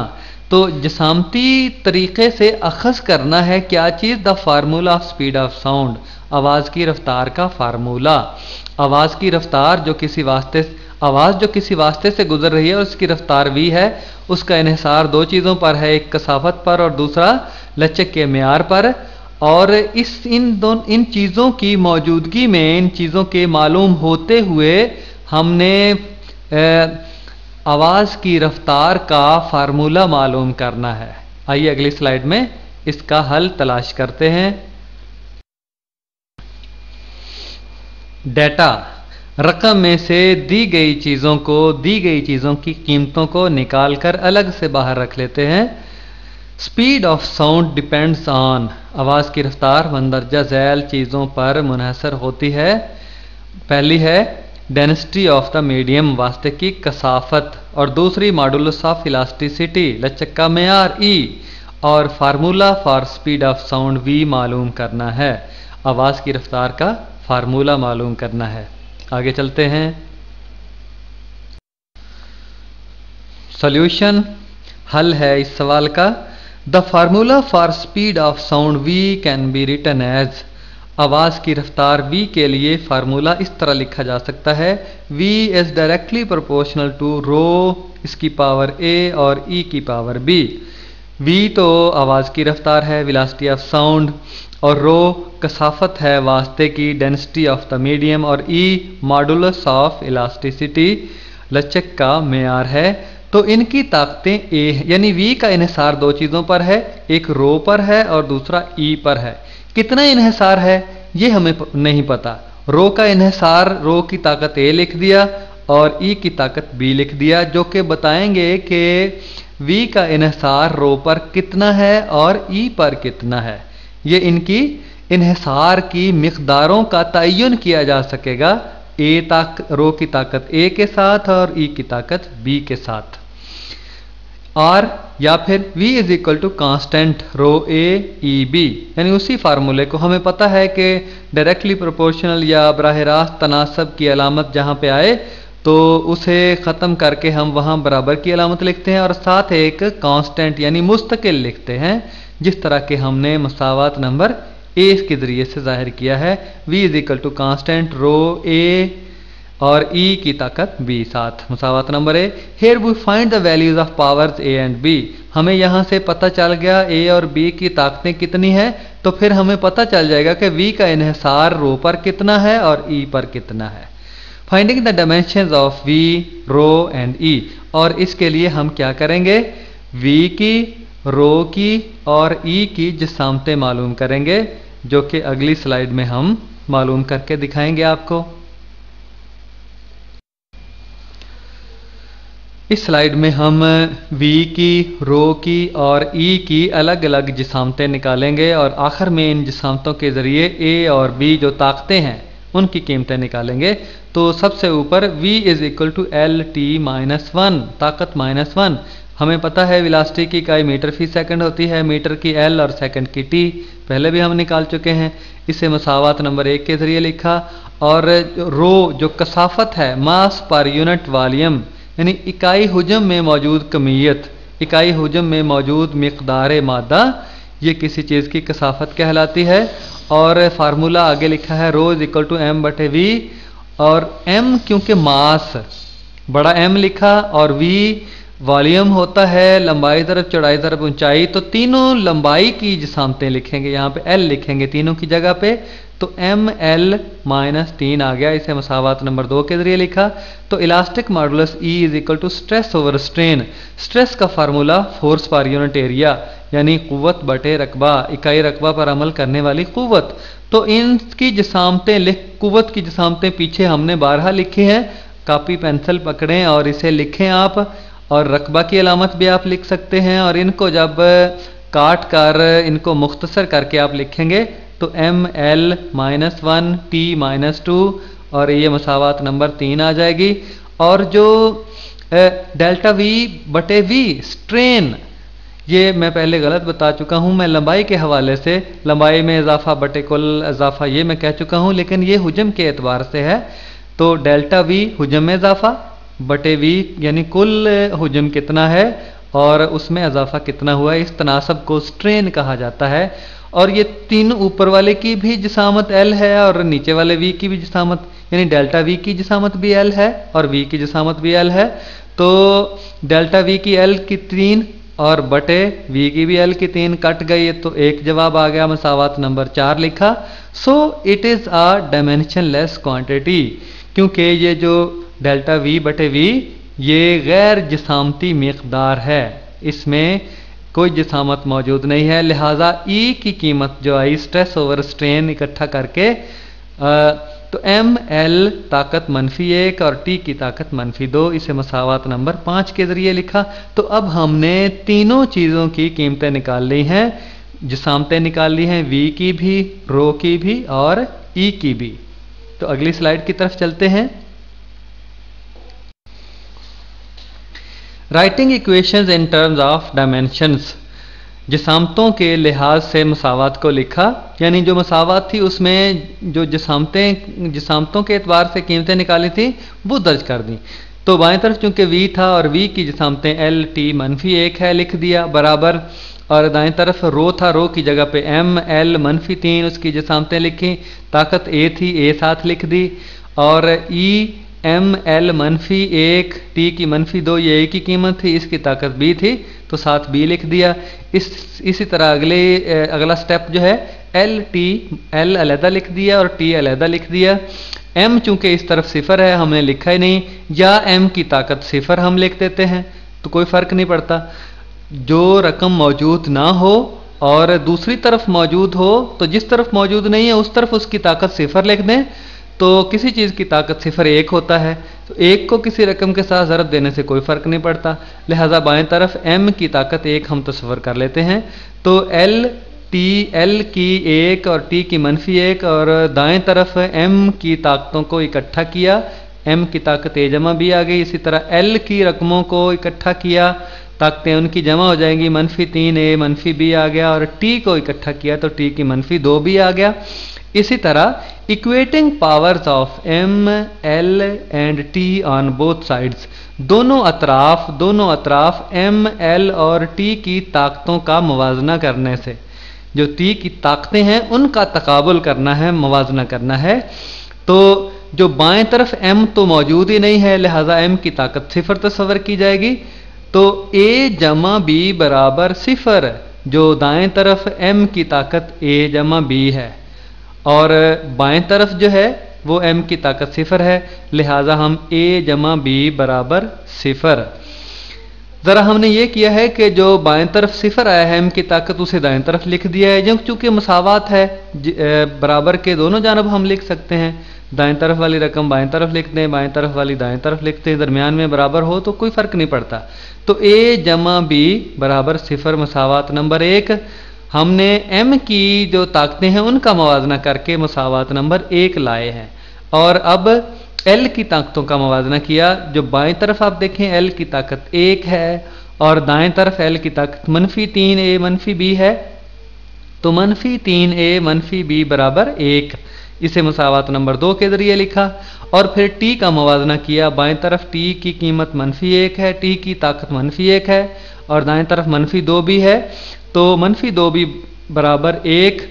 तो जिसामती तरीके से अखज़ करना है क्या चीज़, the formula of speed of sound, आवाज़ की रफ्तार का फार्मूला। आवाज़ की रफ्तार जो किसी वास्ते से गुजर रही है और उसकी रफ्तार v है, उसका इन्हिसार दो चीज़ों पर है, एक कसाफत पर और दूसरा लचक के मेयार पर। और इन चीज़ों की मौजूदगी में, इन चीज़ों के मालूम होते हुए हमने आवाज़ की रफ्तार का फार्मूला मालूम करना है। आइए अगली स्लाइड में इसका हल तलाश करते हैं। डेटा, रकम में से दी गई चीज़ों की कीमतों को निकाल कर अलग से बाहर रख लेते हैं। Speed of sound depends on, आवाज़ की रफ्तार मंदरजा झैल चीज़ों पर मुनहसर होती है। पहली है डेंसिटी ऑफ द मीडियम वास्ते की कसाफत, और दूसरी मॉडुलस ऑफ इलास्टिसिटी लचक का मेयार ई, और formula for speed of sound V मालूम करना है। आवाज़ की रफ्तार का फार्मूला मालूम करना है। आगे चलते हैं। सॉल्यूशन, हल है इस सवाल का। The formula for speed of sound V can be written as, आवाज़ की रफ्तार v के लिए फार्मूला इस तरह लिखा जा सकता है, v is directly proportional to rho इसकी पावर a और e की पावर b। v तो आवाज़ की रफ्तार है, वेलोसिटी ऑफ साउंड, और रो कसाफत है वास्ते की, डेंसिटी ऑफ द मीडियम, और e मॉडुलस ऑफ इलास्टिसिटी लचक का मेयार है। तो इनकी ताकतें a यानी v का इन्हिसार दो चीज़ों पर है, एक रो पर है और दूसरा e पर है। कितना इन्हिसार है ये हमें नहीं पता। रो का इन्हिसार, रो की ताकत a लिख दिया और e की ताकत b लिख दिया, जो कि बताएंगे कि v का इन्हिसार रो पर कितना है और e पर कितना है। ये इनकी इन्हिसार की मिक़दारों का तयन किया जा सकेगा, रो की ताकत a के साथ और e की ताकत b के साथ, और या फिर v is equal to constant rho a e b, यानी उसी फार्मूले को हमें पता है कि डायरेक्टली प्रोपोर्शनल या बराह रास्त तनासब की अलामत जहाँ पे आए तो उसे ख़त्म करके हम वहाँ बराबर की अलामत लिखते हैं और साथ एक कांस्टेंट यानी मुस्तकिल लिखते हैं, जिस तरह के हमने मसावात नंबर a के ज़रिए से जाहिर किया है। v is equal to constant rho a और e की ताकत b साथ मसावत number A. Here we find the values of powers a and b। हमें यहाँ से पता चल गया a और b की ताकतें कितनी है, तो फिर हमें पता चल जाएगा कि v का इन्हिसार रो पर कितना है और e पर कितना है। Finding the dimensions of v, rho and e, और इसके लिए हम क्या करेंगे, v की, रो की और e की जिसामतें मालूम करेंगे, जो कि अगली स्लाइड में हम मालूम करके दिखाएंगे आपको। इस स्लाइड में हम v की, रो की और e की अलग अलग जिसामतें निकालेंगे और आखिर में इन जिसामतों के ज़रिए a और b जो ताकतें हैं उनकी कीमतें निकालेंगे। तो सबसे ऊपर v is equal to L T minus one, ताकत -1। हमें पता है वेलोसिटी की इकाई मीटर फी सेकंड होती है, मीटर की l और सेकंड की t पहले भी हम निकाल चुके हैं। इसे मसावात नंबर 1 के ज़रिए लिखा। और रो जो कसाफत है, मास पर यूनिट वॉल्यूम, यानी इकाई हुजम में मौजूद कमियत, इकाई हुजम में मौजूद मिक़दार मादा, ये किसी चीज़ की कसाफत कहलाती है। और फार्मूला आगे लिखा है, रो इज इक्वल टू m बटे v, और m क्योंकि मास बड़ा M लिखा और v वॉल्यूम होता है, लंबाई ज़रब चौड़ाई ज़रब ऊंचाई, तो तीनों लंबाई की जिसामतें लिखेंगे, यहाँ पे L लिखेंगे तीनों की जगह पे, तो ml -3 आ गया। इसे मसावात नंबर 2 के ज़रिए लिखा। तो elastic modulus E is equal to stress over strain. Stress का फार्मूला फोर्स पर यूनिट एरिया, यानी क़ुव्वत बटे रकबा, इकाई रकबा पर अमल करने वाली क़ुव्वत। तो इनकी जिसामतें क़ुव्वत की जिसामतें पीछे हमने बारहा लिखी हैं, कापी पेंसिल पकड़ें और इसे लिखें आप, और रकबा की अलामत भी आप लिख सकते हैं, और इनको जब काट कर इनको मुख्तसर करके आप लिखेंगे तो ml -1 t -2, और ये मसावात नंबर 3 आ जाएगी। और जो डेल्टा v बटे v स्ट्रेन, ये मैं पहले गलत बता चुका हूँ, मैं लंबाई के हवाले से लंबाई में इजाफा बटे कुल इजाफा ये मैं कह चुका हूँ, लेकिन ये हुजम के एतबार से है। तो डेल्टा v हुजम में इजाफा बटे v यानी कुल हुजम कितना है और उसमें इजाफा कितना हुआ है, इस तनासब को स्ट्रेन कहा जाता है। और ये तीन ऊपर वाले की भी जिसामत L है और नीचे वाले V की भी जिसामत, यानी डेल्टा V की जिसामत भी L है और V की जिसामत भी L है। तो डेल्टा V की L की 3 और बटे V की भी L की 3 कट गई, तो एक जवाब आ गया, मसावात नंबर 4 लिखा। So it is a dimensionless quantity, क्योंकि ये जो डेल्टा V बटे V ये गैर जिसामती मिक़दार है, इसमें कोई जिसामत मौजूद नहीं है, लिहाजा E की कीमत जो आई स्ट्रेस ओवर स्ट्रेन इकट्ठा करके तो ml ताकत -1 और T की ताकत -2, इसे मसावात नंबर 5 के ज़रिए लिखा। तो अब हमने तीनों चीज़ों की कीमतें निकाल ली हैं, जिसामतें निकाल ली हैं, V की भी, रो की भी और E की भी। तो अगली स्लाइड की तरफ चलते हैं। Writing equations in terms of dimensions, जिसामतों के लिहाज से मसावत को लिखा, यानी जो मसावत थी उसमें जो जिसामतों के एतबार से कीमतें निकाली थी वो दर्ज कर दी। तो बाएं तरफ चूंकि v था और v की जिसामतें l t मनफी 1 है लिख दिया बराबर, और दाएं तरफ रो था, रो की जगह पे m l मनफी 3 उसकी जिसामतें लिखी, ताकत a थी a साथ लिख दी, और e m l मनफी 1 t की मनफी 2 ये a की कीमत थी, इसकी ताकत b थी तो साथ b लिख दिया। इसी तरह अगला स्टेप जो है l अलहदा लिख दिया और t अलहदा लिख दिया। m चूंकि इस तरफ सिफर है हमने लिखा ही नहीं, या m की ताकत सिफर हम लिख देते हैं तो कोई फ़र्क नहीं पड़ता। जो रकम मौजूद ना हो और दूसरी तरफ मौजूद हो तो जिस तरफ मौजूद नहीं है उस तरफ उसकी ताकत सिफर लिख दें, तो किसी चीज़ की ताकत सिफर 1 होता है, तो 1 को किसी रकम के साथ ज़रब देने से कोई फ़र्क नहीं पड़ता। लिहाजा बाएं तरफ m की ताकत 1 हम तस्वर कर लेते हैं, तो l की 1 और t की मनफी 1, और दाएं तरफ m की ताकतों को इकट्ठा किया, m की ताकत a जमा b आ गई। इसी तरह l की रकमों को इकट्ठा किया, ताकतें उनकी जमा हो जाएंगी, मनफी 3a मनफी b आ गया, और t को इकट्ठा किया तो t की मनफी 2b आ गया। इसी तरह equating powers of m l and t on both sides, दोनों अतराफ m l और t की ताकतों का मुवाजना करने से, जो t की ताकतें हैं उनका तकाबुल करना है, मुवाजना करना है। तो जो बाएं तरफ m तो मौजूद ही नहीं है, लिहाजा m की ताकत सिफर तस्वर की जाएगी, तो a जमा b बराबर सिफर, जो दाएं तरफ m की ताकत a जमा b है और बाएं तरफ जो है वो m की ताकत सिफर है, लिहाजा हम a जमा b बराबर सिफर। ज़रा हमने ये किया है कि जो बाएं तरफ सिफर आया है m की ताकत उसे दाएं तरफ लिख दिया है, चूँकि मसावात है बराबर के दोनों जानब हम लिख सकते हैं, दाएं तरफ वाली रकम बाएं तरफ लिख दें, बाएं तरफ वाली दाएं तरफ लिखते हैं, दरमियान में बराबर हो तो कोई फ़र्क नहीं पड़ता। तो a जमा b बराबर सिफर मसावात नंबर 1। हमने m की जो ताकतें हैं उनका मवाजना करके मसावात नंबर 1 लाए हैं, और अब l की ताकतों का मवाजना किया। जो बाएं तरफ आप देखें l की ताकत 1 है और दाएं तरफ l की ताकत मनफी 3a मनफी b है, तो मनफी 3a मनफी b बराबर 1, इसे मसावात नंबर 2 के ज़रिए लिखा। और फिर t का मवाजना किया, बाएं तरफ t की कीमत मनफी 1 है, t की ताकत मनफी 1 है और दाएं तरफ मनफी 2b है, तो मनफी 2b बराबर 1,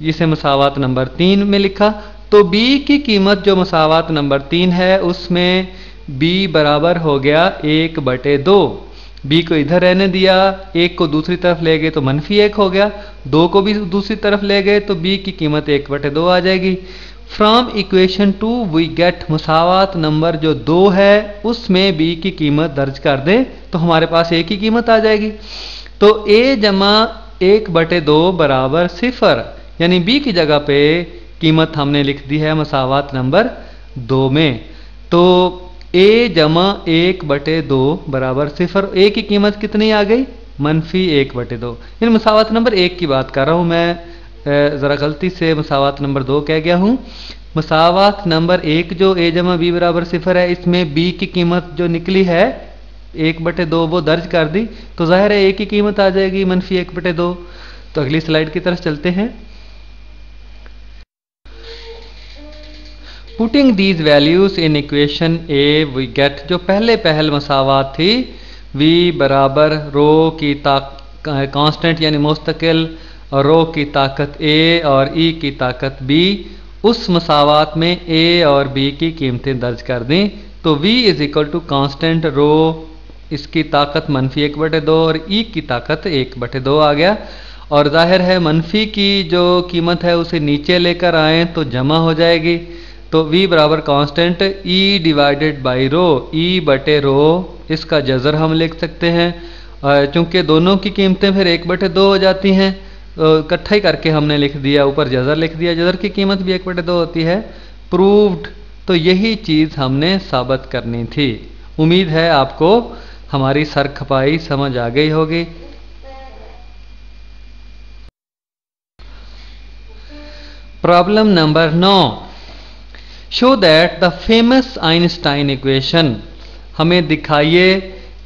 जिसे मसावात नंबर 3 में लिखा। तो b की कीमत जो मसावात नंबर 3 है उसमें b बराबर हो गया 1/2, b को इधर रहने दिया, 1 को दूसरी तरफ ले गए तो मनफी 1 हो गया, 2 को भी दूसरी तरफ ले गए तो b की कीमत 1/2 आ जाएगी। फ्रॉम इक्वेशन 2 वी गेट मसावात नंबर जो 2 है उसमें b की कीमत दर्ज कर दें तो हमारे पास a की कीमत आ जाएगी। तो a जमा 1/2 बराबर सिफर, यानी b की जगह पे कीमत हमने लिख दी है मसावात नंबर 2 में। तो a जमा 1/2 बराबर सिफर, a की कीमत कितनी आ गई मनफी 1/2, यानी मसावात नंबर 1 की बात कर रहा हूँ मैं, ज़रा गलती से मसावात नंबर 2 कह गया हूँ। मसावात नंबर 1 जो a जमा b बराबर सिफर है, इसमें b की कीमत जो निकली है 1/2 वो दर्ज कर दी, तो जाहिर है a की कीमत आ जाएगी मनफी 1/2। तो अगली स्लाइड की तरफ चलते हैं। Putting these values in equation a we get, जो पहल मसावात थी v बराबर रो की कांस्टेंट यानी मुस्तकिल और रो की ताकत a और e की ताकत b, उस मसावात में a और b की कीमतें दर्ज कर दें। तो v is equal to constant rho, इसकी ताकत मनफी 1/2 और e की ताकत 1/2 आ गया। और जाहिर है मनफी की जो कीमत है उसे नीचे लेकर आएँ तो जमा हो जाएगी, तो v बराबर constant e divided by rho, e/रो, इसका जज़र हम लिख सकते हैं, चूँकि दोनों की कीमतें फिर 1/2 हो जाती हैं, इकट्ठा ही करके हमने लिख दिया, ऊपर जज़र लिख दिया, जज़र की कीमत भी 1/2 होती है। प्रूव्ड, तो यही चीज़ हमने साबित करनी थी। उम्मीद है आपको हमारी सरखपाई समझ आ गई होगी। Problem number 9, show that the famous Einstein equation, हमें दिखाइए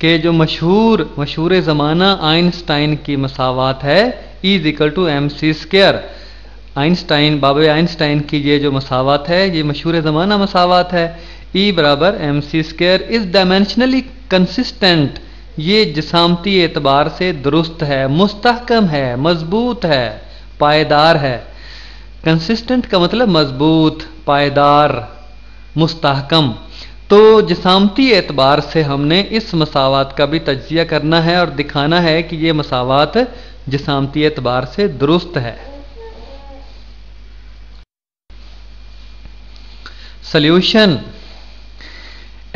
कि जो मशहूर ज़माना आइंस्टाइन की मसावात है E = mc²। आइंस्टाइन, बाबा आइंस्टाइन की ये जो मसावात है, ये मशहूर ज़माना मसावात है। E = mc² is dimensionally consistent, ये जिसामती एतबार से दुरुस्त है, मुस्तहकम है, मजबूत है, पायदार है। कंसिस्टेंट का मतलब मजबूत, पायदार, मुस्तहकम। तो जिसामती एतबार से हमने इस मसावात का भी तज्जिया करना है और दिखाना है कि ये मसावात जिसामती एतबार से दुरुस्त है। Solution,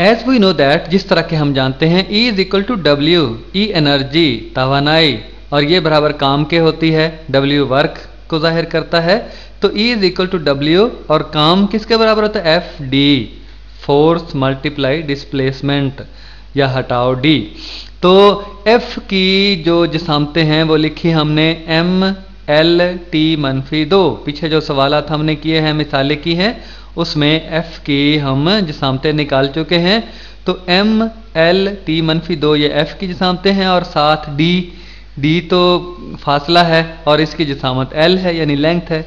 as we know that, जिस तरह के हम जानते हैं E = W, E एनर्जी, तवानाई, और ये बराबर काम के होती है, W वर्क को जाहिर करता है। तो E = W और काम किसके बराबर होता है? FD, फोर्स मल्टीप्लाई डिस्प्लेसमेंट या हटाओ D। तो F की जो जिसामतें हैं वो लिखी हमने MLT-2। पीछे जो सवालात हमने किए हैं, मिसालें की हैं, उसमें F की हम जिसामतें निकाल चुके हैं। तो MLT-2 ये F की जिसामतें हैं और साथ D तो फासला है और इसकी जिसामत L है यानी लेंथ है।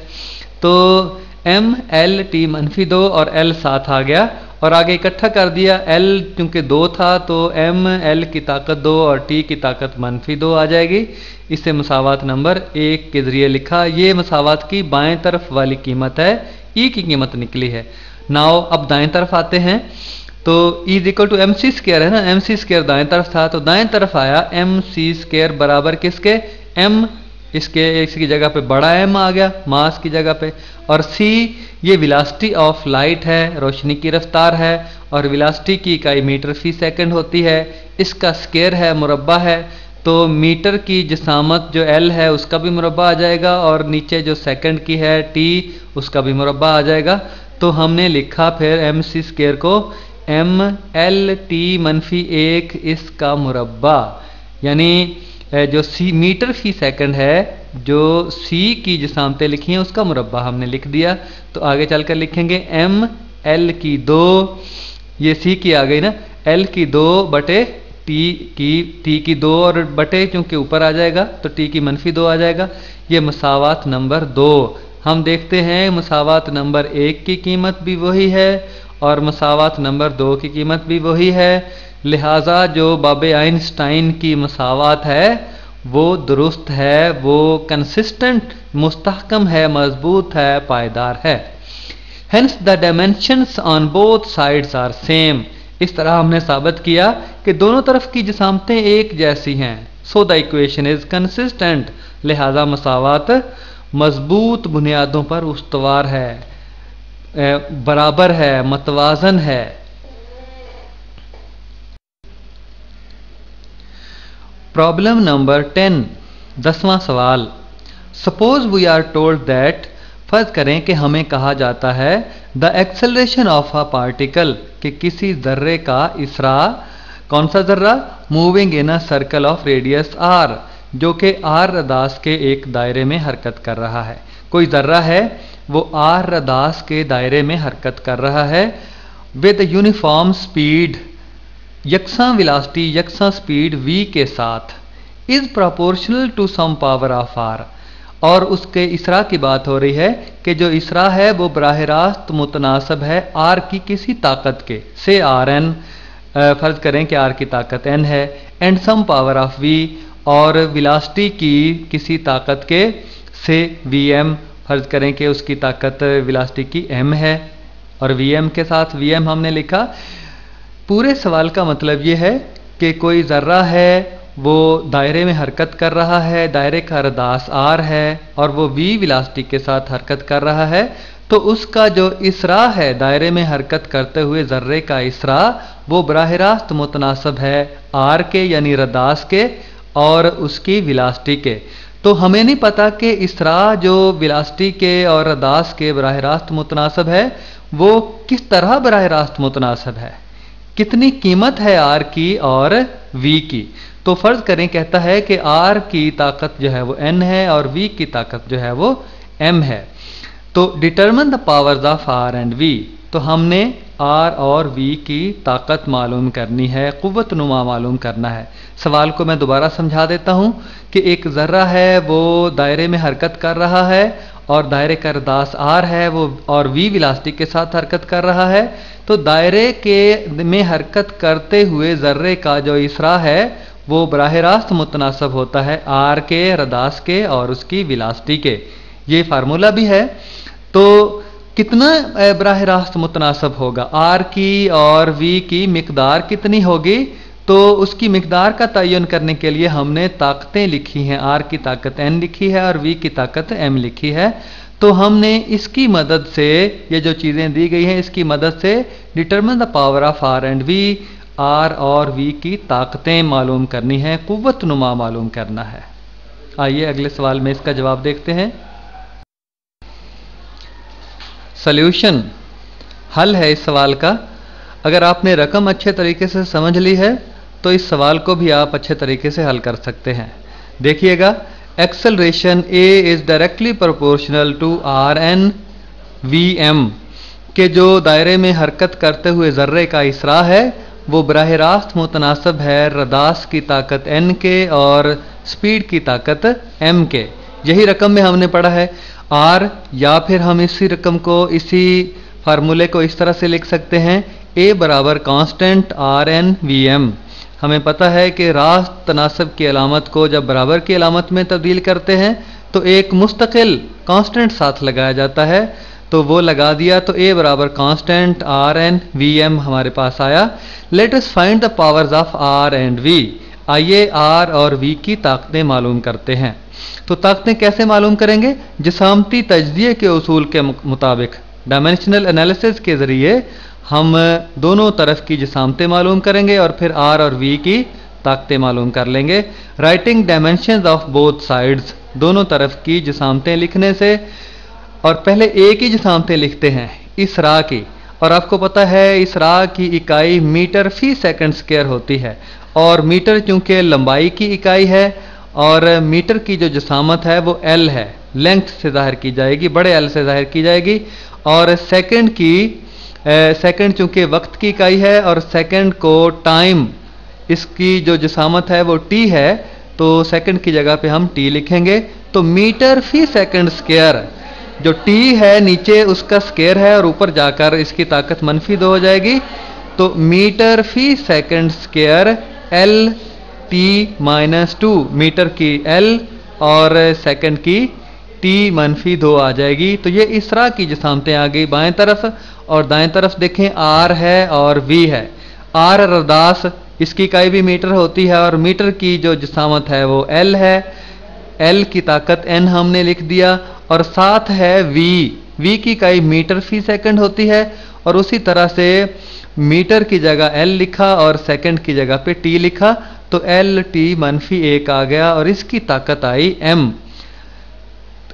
तो MLT-2 और L साथ आ गया और आगे इकट्ठा कर दिया। L क्योंकि 2 था तो ML की ताकत 2 और T की ताकत -2 आ जाएगी। इसे मसावात नंबर 1 के ज़रिए लिखा। ये मसावात की बाएं तरफ वाली कीमत है, E की कीमत निकली है। नाउ अब दाएं तरफ आते हैं। तो E = mc² है ना, mc² दाएं तरफ था तो दाएं तरफ आया mc² बराबर किसके? M, इसकी जगह पे बड़ा M आ गया मास की जगह पे, और C ये वेलोसिटी ऑफ लाइट है, रोशनी की रफ्तार है, और वेलोसिटी की इकाई मीटर/सेकंड होती है। इसका स्क्वायर है, मुरब्बा है, तो मीटर की जिसामत जो L है उसका भी मुरब्बा आ जाएगा और नीचे जो सेकंड की है T उसका भी मुरब्बा आ जाएगा। तो हमने लिखा फिर mc² को MLT-1 इसका मुरब्बा, यानी जो मीटर/सेकंड है, जो C की जिसामतें लिखी हैं उसका मुरब्बा हमने लिख दिया। तो आगे चलकर लिखेंगे ML2, ये C की आ गई ना, L की 2 बटे T की 2 और बटे क्योंकि ऊपर आ जाएगा तो T की -2 आ जाएगा। ये मसावात नंबर 2। हम देखते हैं मसावात नंबर 1 की कीमत भी वही है और मसावात नंबर 2 की कीमत भी वही है। लिहाजा जो बाबे आइंस्टाइन की मसावात है वो दुरुस्त है, वो कंसिस्टेंट, मुस्तहकम है, मजबूत है, पायदार है। Hence the dimensions on both sides are same. इस तरह हमने साबित किया कि दोनों तरफ की जिसामतें एक जैसी हैं। So the equation is consistent, लिहाजा मसावात मजबूत बुनियादों पर उस्तवार है, बराबर है, मतवाजन है। प्रॉब्लम नंबर 10, 10वां सवाल। Suppose we are told that, फर्ज करें कि हमें कहा जाता है the acceleration of a particle, कि किसी जर्रे का इसरा, कौन सा जर्रा? Moving in a circle of radius r, जो कि r रदास के एक दायरे में हरकत कर रहा है। कोई जर्रा है वो r रदास के दायरे में हरकत कर रहा है विद यूनिफॉर्म स्पीड, यकसा वेलोसिटी, यकसा स्पीड v के साथ, is proportional to some power of r, और उसके इसरा की बात हो रही है कि जो इसरा है वो बराह रास्त मुतनासब है r की किसी ताकत के, से Rn, फर्ज करें कि r की ताकत n है, and some power of v, और वेलोसिटी की किसी ताकत के, से Vm, फर्ज करें कि उसकी ताकत वेलोसिटी की m है, और Vm के साथ Vm हमने लिखा। पूरे सवाल का मतलब ये है कि कोई ज़र्रा है वो दायरे में हरकत कर रहा है, दायरे का रदास r है और वो v वेलोसिटी के साथ हरकत कर रहा है, तो उसका जो इसरा है, दायरे में हरकत करते हुए ज़र्रे का इसरा, वो बराह रास्त मुतनासब है r के यानी रदास के और उसकी वेलोसिटी के। तो हमें नहीं पता कि इसरा जो वेलोसिटी के और रदास के बराह रास्त मुतनासब है वो किस तरह बराह रास्त मुतनासब है, कितनी कीमत है r की और v की। तो फर्ज करें, कहता है कि r की ताकत जो है वो n है और v की ताकत जो है वो m है। तो determine the powers of r and v, तो हमने आर और वी की ताकत मालूम करनी है, कुव्वत नुमा मालूम करना है। सवाल को मैं दोबारा समझा देता हूं कि एक ज़र्रा है वो दायरे में हरकत कर रहा है और दायरे का रदास आर है वो और वी वेलोसिटी के साथ हरकत कर रहा है। तो दायरे के में हरकत करते हुए ज़र्रे का जो इसरा है वो बराह रास्त मुतनासब होता है आर के, रदास के और उसकी वेलोसिटी के। ये फार्मूला भी है। तो कितना बराह रास्त मुतनासब होगा, आर की और वी की मिकदार कितनी होगी, तो उसकी मिकदार का तयन करने के लिए हमने ताकतें लिखी हैं। आर की ताकत एन लिखी है और वी की ताकत एम लिखी है। तो हमने इसकी मदद से, ये जो चीज़ें दी गई हैं इसकी मदद से determine the power of R and V, R और वी की ताकतें मालूम करनी है, कुव्वत नुमा मालूम करना है। आइए अगले सवाल में इसका जवाब देखते हैं। सॉल्यूशन, हल है इस सवाल का। अगर आपने रकम अच्छे तरीके से समझ ली है तो इस सवाल को भी आप अच्छे तरीके से हल कर सकते हैं। देखिएगा, acceleration A is directly proportional to R N V M के जो दायरे में हरकत करते हुए ज़र्रे का इसरा है वो बराह रास्त मुतनासब है रदास की ताकत एन के और स्पीड की ताकत एम के। यही रकम में हमने पढ़ा है आर, या फिर हम इसी रकम को, इसी फार्मूले को इस तरह से लिख सकते हैं, ए बराबर constant R N V M. हमें पता है कि रास्त तनासब की अलामत को जब बराबर की अलामत में तब्दील करते हैं तो एक मुस्तकिल कांस्टेंट साथ लगाया जाता है, तो वो लगा दिया तो ए बराबर constant R N V M हमारे पास आया। Let us find the powers of R and V. आइए आर और वी की ताकतें मालूम करते हैं। तो ताकतें कैसे मालूम करेंगे? जिसामती तजज़िये के उसूल के मुताबिक डायमेंशनल एनालिसिस के ज़रिए हम दोनों तरफ की जिसामतें मालूम करेंगे और फिर आर और वी की ताकतें मालूम कर लेंगे। Writing dimensions of both sides, दोनों तरफ की जिसामतें लिखने से, और पहले एक ही जिसामतें लिखते हैं इस राह की, और आपको पता है इस राह की इकाई मीटर फी सेकंड स्क्वायर होती है, और मीटर चूंकि लंबाई की इकाई है और मीटर की जो जिसामत है वो एल है, लेंथ से जाहिर की जाएगी, बड़े एल से जाहिर की जाएगी। और सेकंड की, सेकंड चूंकि वक्त की इकाई है और सेकंड को टाइम, इसकी जो जिसामत है वो टी है, तो सेकंड की जगह पे हम टी लिखेंगे। तो मीटर फी सेकंड स्क्वायर, जो टी है नीचे उसका स्क्वायर है और ऊपर जाकर इसकी ताकत -2 हो जाएगी। तो मीटर फी second square L T -2, metre की एल और सेकंड की टी -2 आ जाएगी। तो ये इस तरह की जिसामतें आ गई बाएं तरफ, और दाएं तरफ देखें आर है और वी है। आर रदास, इसकी इकाई भी मीटर होती है और मीटर की जो जिसामत है वो एल है, एल की ताकत एन हमने लिख दिया, और साथ है वी की इकाई मीटर फी सेकंड होती है, और उसी तरह से मीटर की जगह एल लिखा और सेकंड की जगह पे टी लिखा, तो एल टी -1 आ गया और इसकी ताकत आई एम।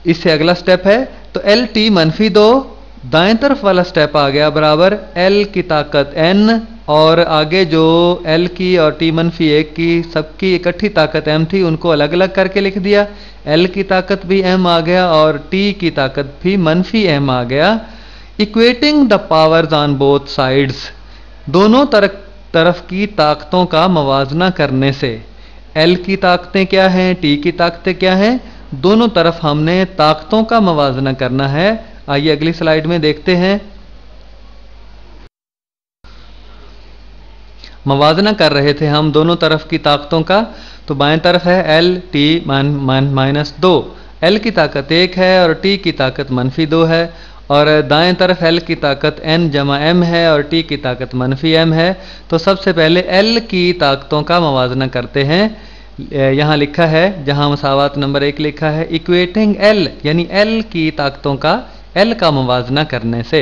इससे अगला स्टेप है, तो एल टी -2, दाएं तरफ वाला स्टेप आ गया बराबर एल की ताकत एन, और आगे जो एल की और टी -1 की सबकी इकट्ठी ताकत एम थी उनको अलग अलग करके लिख दिया। एल की ताकत भी एम आ गया और टी की ताकत भी -m आ गया। Equating the powers on both sides, दोनों तरफ की ताकतों का मवाजना करने से, एल की ताकतें क्या हैं, टी की ताकतें क्या हैं, दोनों तरफ हमने ताकतों का मवाजना करना है। आइए अगली स्लाइड में देखते हैं। मवाजना कर रहे थे हम दोनों तरफ की ताकतों का, तो बाएं तरफ है एल टी -2, एल की ताकत 1 है और टी की ताकत -2 है, और दाएं तरफ एल की ताकत n जमा m है और टी की ताकत -m है। तो सबसे पहले एल की ताकतों का मवाजना करते हैं। यहाँ लिखा है, जहाँ मसावात नंबर 1 लिखा है इक्वेटिंग एल, यानी एल की ताकतों का एल का मवाजना करने से।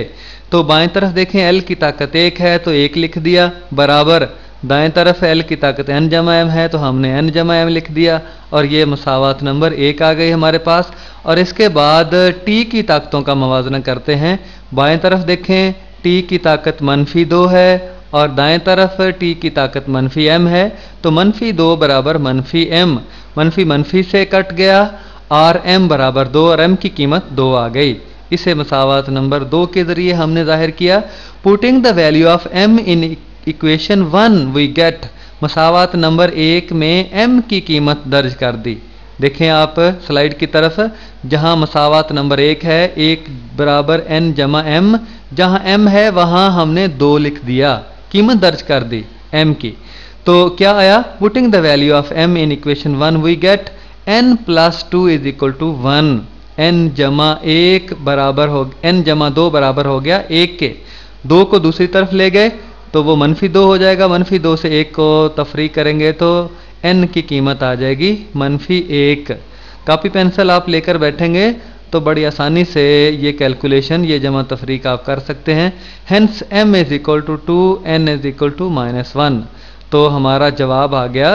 तो बाएं तरफ देखें एल की ताकत 1 है तो 1 लिख दिया, बराबर दाएं तरफ एल की ताकत n जमा m है तो हमने n जमा m लिख दिया, और ये मसावात नंबर 1 आ गई हमारे पास। और इसके बाद टी की ताकतों का मवाजना करते हैं। बाएं तरफ देखें टी की ताकत -2 है और दाएं तरफ टी की ताकत -m है, तो -2 बराबर -m, -से कट गया, और m बराबर 2 और m की कीमत 2 आ गई। इसे मसावत नंबर 2 के ज़रिए हमने जाहिर किया। Putting the value of m in equation 1 we get, मसावत नंबर 1 में m की कीमत दर्ज कर दी। देखें आप स्लाइड की तरफ, जहां मसावत नंबर 1 है 1 बराबर n जमा m, जहां m है वहां हमने 2 लिख दिया, कीमत दर्ज कर दी m की। तो क्या आया, putting the value of m in equation 1 we get n plus 2 is equal to 1, n जमा 1 बराबर हो n जमा 2 बराबर हो गया 1 के। 2 को दूसरी तरफ ले गए तो वो -2 हो जाएगा, -2 से 1 को तफरीक करेंगे तो n की कीमत आ जाएगी -1। कॉपी पेंसिल आप लेकर बैठेंगे तो बड़ी आसानी से ये कैलकुलेशन, ये जमा तफरीक आप कर सकते हैं। Hence m is equal to 2, n is equal to -1। तो हमारा जवाब आ गया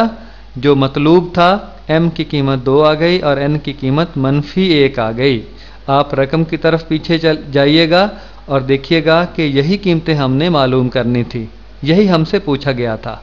जो मतलूब था, m की कीमत 2 आ गई और n की कीमत -1 आ गई। आप रकम की तरफ पीछे चल जाइएगा और देखिएगा कि यही कीमतें हमने मालूम करनी थी, यही हमसे पूछा गया था।